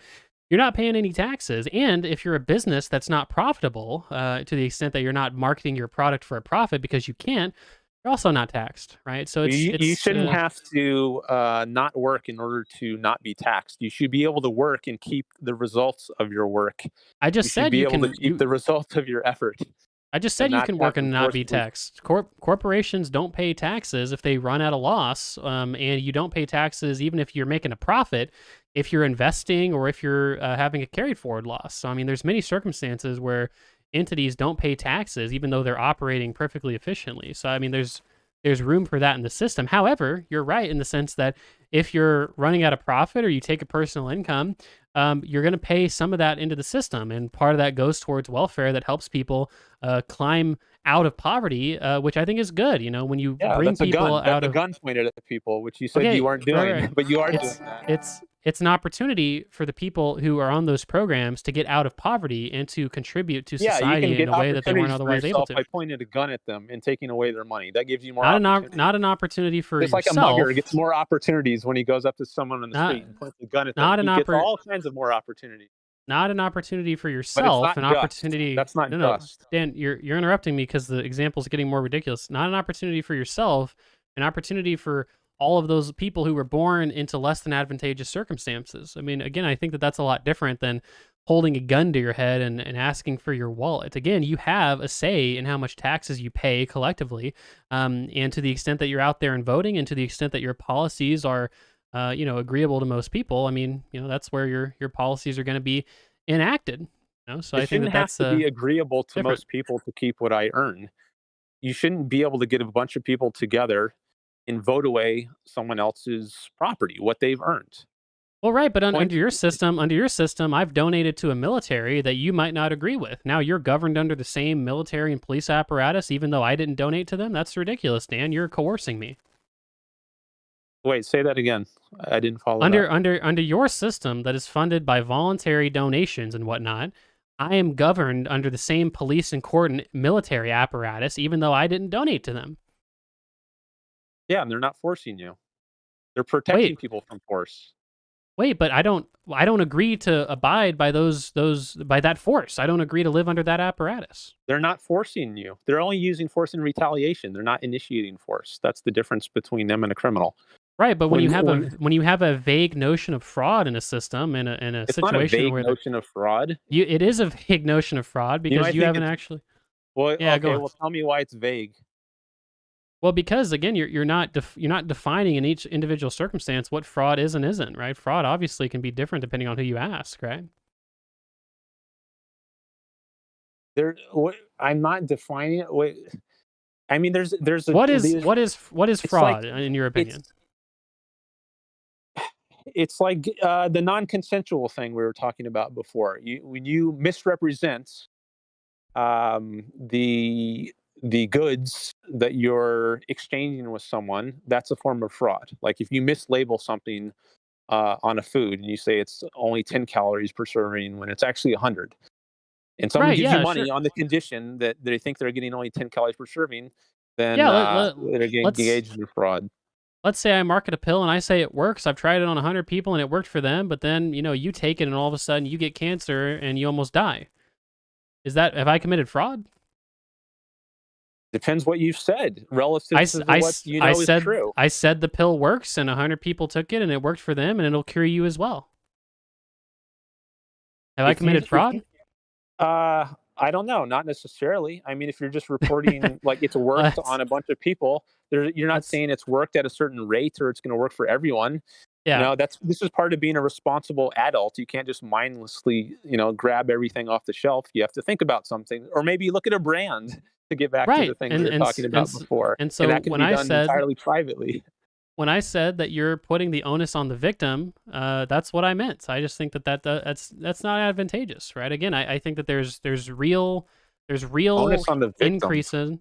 you're not paying any taxes. And if you're a business that's not profitable, to the extent that you're not marketing your product for a profit because you can't, you're also not taxed, right? So You it's shouldn't have to not work in order to not be taxed. You should be able to work and keep the results of your work. I You just should said be you able to can keep the results of your effort I just and said you not can have work to and not be forcefully. taxed. Corporations don't pay taxes if they run at a loss, and you don't pay taxes even if you're making a profit, if you're investing or if you're having a carried forward loss. So I mean, there's many circumstances where entities don't pay taxes, even though they're operating perfectly efficiently. So I mean, there's room for that in the system. However, you're right in the sense that if you're running out of profit or you take a personal income, you're going to pay some of that into the system, and part of that goes towards welfare that helps people climb out of poverty, which I think is good. You know, when you bring that's a people gun. That's out a of gun pointed at the people, which you said okay, you weren't right, doing, right. but you are doing It's that. it's an opportunity for the people who are on those programs to get out of poverty and to contribute to Yeah, you can society in get a way that they weren't opportunities for otherwise able yourself to. by pointing a gun at them and taking away their money. That gives you more opportunity. Not an opportunity for Just like a mugger yourself. gets more opportunities when he goes up to someone on the Not street and points a gun at them. not an He gets oppor- all kinds of more opportunities. not an opportunity for But it's yourself, not an just. opportunity. That's not No, just. Dan, you're interrupting me because the example's getting more ridiculous. Not an opportunity for yourself, an opportunity for all of those people who were born into less than advantageous circumstances. I mean, again, I think that that's a lot different than holding a gun to your head and asking for your wallet. Again, you have a say in how much taxes you pay collectively, and to the extent that you're out there and voting, and to the extent that your policies are, agreeable to most people. I mean, that's where your policies are going to be enacted. So It I think that shouldn't have that's to be agreeable to different. most people to keep what I earn. You shouldn't be able to get a bunch of people together and vote away someone else's property, what they've earned. Well, right, but Point. under your system, I've donated to a military that you might not agree with. Now you're governed under the same military and police apparatus, even though I didn't donate to them. That's ridiculous, Dan. You're coercing me. Wait, say that again. I didn't follow Under that. under your system that is funded by voluntary donations and whatnot, I am governed under the same police and court and military apparatus, even though I didn't donate to them. Yeah, and they're not forcing you. They're protecting Wait, people from force. but I don't agree to abide by those by that force. I don't agree to live under that apparatus. They're not forcing you. They're only using force in retaliation. They're not initiating force. That's the difference between them and a criminal. Right, but when When you have when when you have a vague notion of fraud in a system, in a it's not a situation vague where notion of fraud. it is a vague notion of fraud You know, I because you think haven't it's actually. well. Yeah, go Okay, on. well, tell me why it's vague. Well, because again, you're not you're not defining in each individual circumstance what fraud is and isn't, right? Fraud obviously can be different depending on who you ask, right? I'm not defining it. Wait, I mean, there's a What is it's like fraud in your it's opinion? it's like the non-consensual thing we were talking about before. When you misrepresent the goods that you're exchanging with someone, that's a form of fraud. Like if you mislabel something on a food and you say it's only 10 calories per serving when it's actually 100, and someone Right, gives you yeah, sure. money on the condition that they think they're getting only 10 calories per serving, then Yeah, they're getting let's engaged in fraud. let's say I market a pill and I say it works. I've tried it on 100 people and it worked for them, but then, you take it and all of a sudden you get cancer and you almost die. Have I committed fraud? Depends what you've said relative to what you know is true. I said the pill works and 100 people took it and it worked for them and it'll cure you as well. Have I If you committed fraud? I don't know, not necessarily. I mean, if you're just reporting like it's worked Let's on a bunch of people, you're not let's saying it's worked at a certain rate or it's going to work for everyone. yeah. This is part of being a responsible adult. You can't just mindlessly, grab everything off the shelf. You have to think about something, or maybe look at a brand to get back to the Right. thing we were talking about before, And and so that can be done entirely privately. when I said that you're putting the onus on the victim, that's what I meant. I just think that's not advantageous, right? Again, I think that there's real Onus on the victim. increases.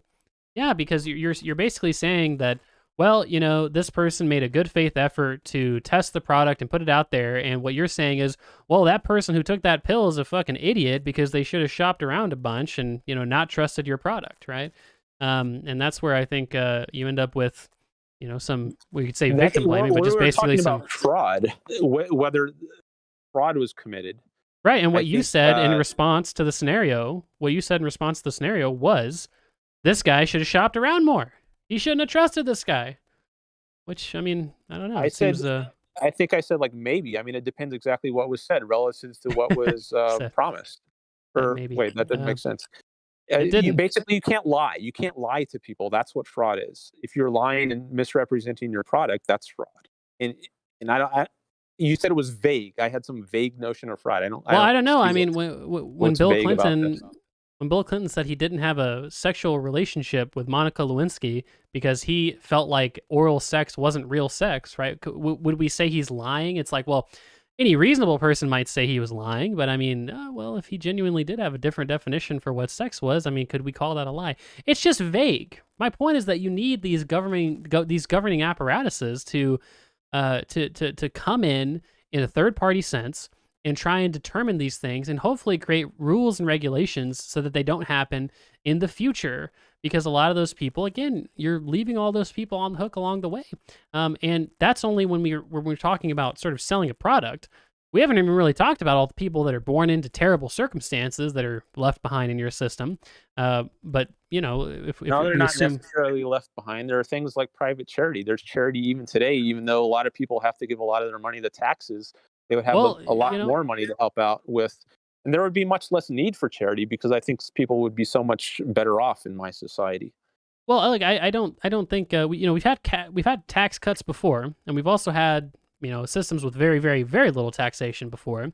Yeah, because you're basically saying that, well, this person made a good faith effort to test the product and put it out there, and what you're saying is, well, that person who took that pill is a fucking idiot because they should have shopped around a bunch and not trusted your product, right? And that's where I think you end up with some, we could say victim blaming, but just basically some about fraud, whether fraud was committed. right. And I what you think, said in response to the scenario, was this guy should have shopped around more. He shouldn't have trusted this guy. Which, I mean, I don't know. I It said, seems I think I said like maybe. I mean, it depends exactly what was said relative to what was said, promised. said Or maybe. wait, that doesn't make sense. It didn't. You can't lie. You can't lie to people. That's what fraud is. If you're lying and misrepresenting your product, that's fraud. And I don't. You said it was vague. I had some vague notion of fraud. I don't. Well, I don't know. I see mean, when what's Bill vague about Clinton this. when Bill Clinton said he didn't have a sexual relationship with Monica Lewinsky because he felt like oral sex wasn't real sex, right? Would we say he's lying? It's like, well, any reasonable person might say he was lying, but I mean, well, if he genuinely did have a different definition for what sex was, I mean, could we call that a lie? It's just vague. My point is that you need these governing apparatuses to come in a third party sense and try and determine these things and hopefully create rules and regulations so that they don't happen in the future. Because a lot of those people, again, you're leaving all those people on the hook along the way. And that's only when we're talking about sort of selling a product. We haven't even really talked about all the people that are born into terrible circumstances that are left behind in your system. But, you know, if No, they're we not assume... necessarily left behind. There are things like private charity. There's charity even today, even though a lot of people have to give a lot of their money to taxes. They would have Well, a lot you know, more money to help out with. And there would be much less need for charity because I think people would be so much better off in my society. well, like I don't think we've had tax cuts before, and we've also had systems with very very very little taxation before,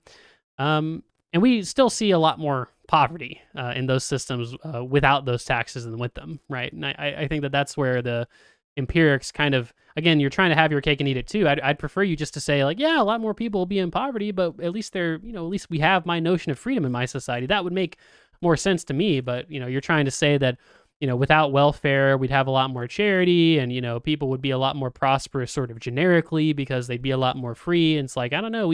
and we still see a lot more poverty in those systems without those taxes than with them, right? And I think that that's where the empirics kind of, again, you're trying to have your cake and eat it too. I'd prefer you just to say like, yeah, a lot more people will be in poverty, but at least at least we have my notion of freedom in my society. That would make more sense to me. But you're trying to say that without welfare, we'd have a lot more charity, and people would be a lot more prosperous, sort of generically, because they'd be a lot more free. And it's like, I don't know,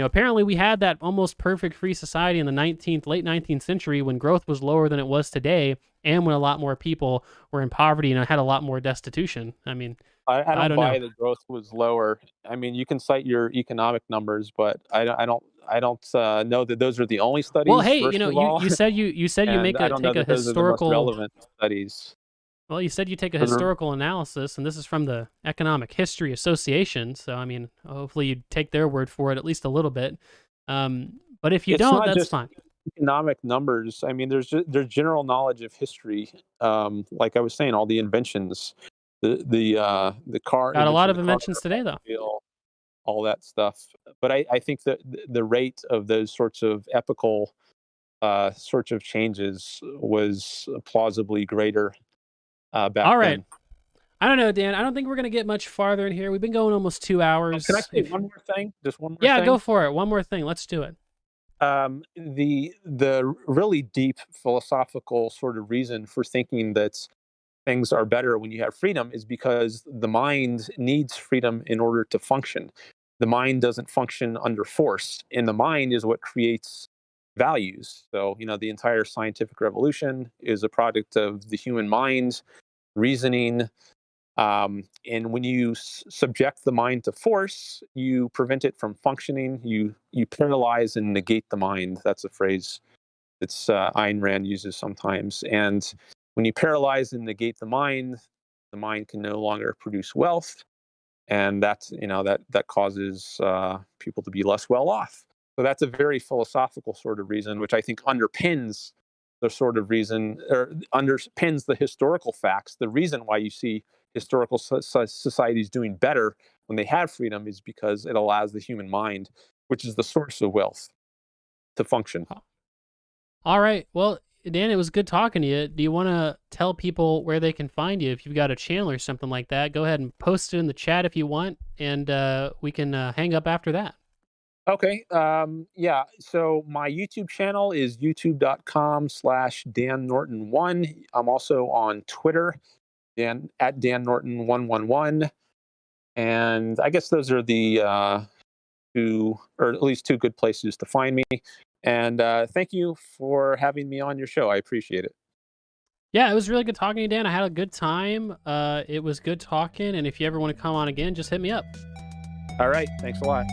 apparently we had that almost perfect free society in the late 19th century when growth was lower than it was today, and when a lot more people were in poverty and had a lot more destitution. I mean, I don't don't know. buy the growth was lower. I mean, you can cite your economic numbers, but I don't know that those are the only studies. Well, hey, first of all. you said you And I don't know take a that those are the most historical... relevant studies. Well, you said you take a For the- historical analysis, and this is from the Economic History Association. So, I mean, hopefully you take their word for it at least a little bit. But if you It's don't, not that's just fine. economic numbers. I mean, there's general knowledge of history. Like I was saying, all the inventions, the car Got a lot invention, of the car, inventions today, though. automobile, all that stuff. But I think that the rate of those sorts of epical sorts of changes was plausibly greater back All right. then. I don't know, Dan. I don't think we're going to get much farther in here. We've been going almost 2 hours. Can I say one more thing? Just one more Yeah, thing. go for it. One more thing. Let's do it. The really deep philosophical sort of reason for thinking that things are better when you have freedom is because the mind needs freedom in order to function. The mind doesn't function under force, and the mind is what creates values. So, the entire scientific revolution is a product of the human mind reasoning. And when you subject the mind to force, you prevent it from functioning. You paralyze and negate the mind. That's a phrase that's Ayn Rand uses sometimes. And when you paralyze and negate the mind can no longer produce wealth, and that's that causes people to be less well off. So that's a very philosophical sort of reason, which I think underpins the sort of reason, or underpins the historical facts. The reason why you see historical societies doing better when they have freedom is because it allows the human mind, which is the source of wealth, to function. All right. Well, Dan, it was good talking to you. Do you want to tell people where they can find you? If you've got a channel or something like that, go ahead and post it in the chat if you want, and we can hang up after that. Okay. Yeah. So my YouTube channel is youtube.com/Dan Norton1. I'm also on Twitter, at Dan Norton 111. And I guess those are the two, or at least two good places to find me. And thank you for having me on your show. I appreciate it. Yeah, it was really good talking to you, Dan. I had a good time. It was good talking, and if you ever want to come on again, just hit me up. All right. Thanks a lot.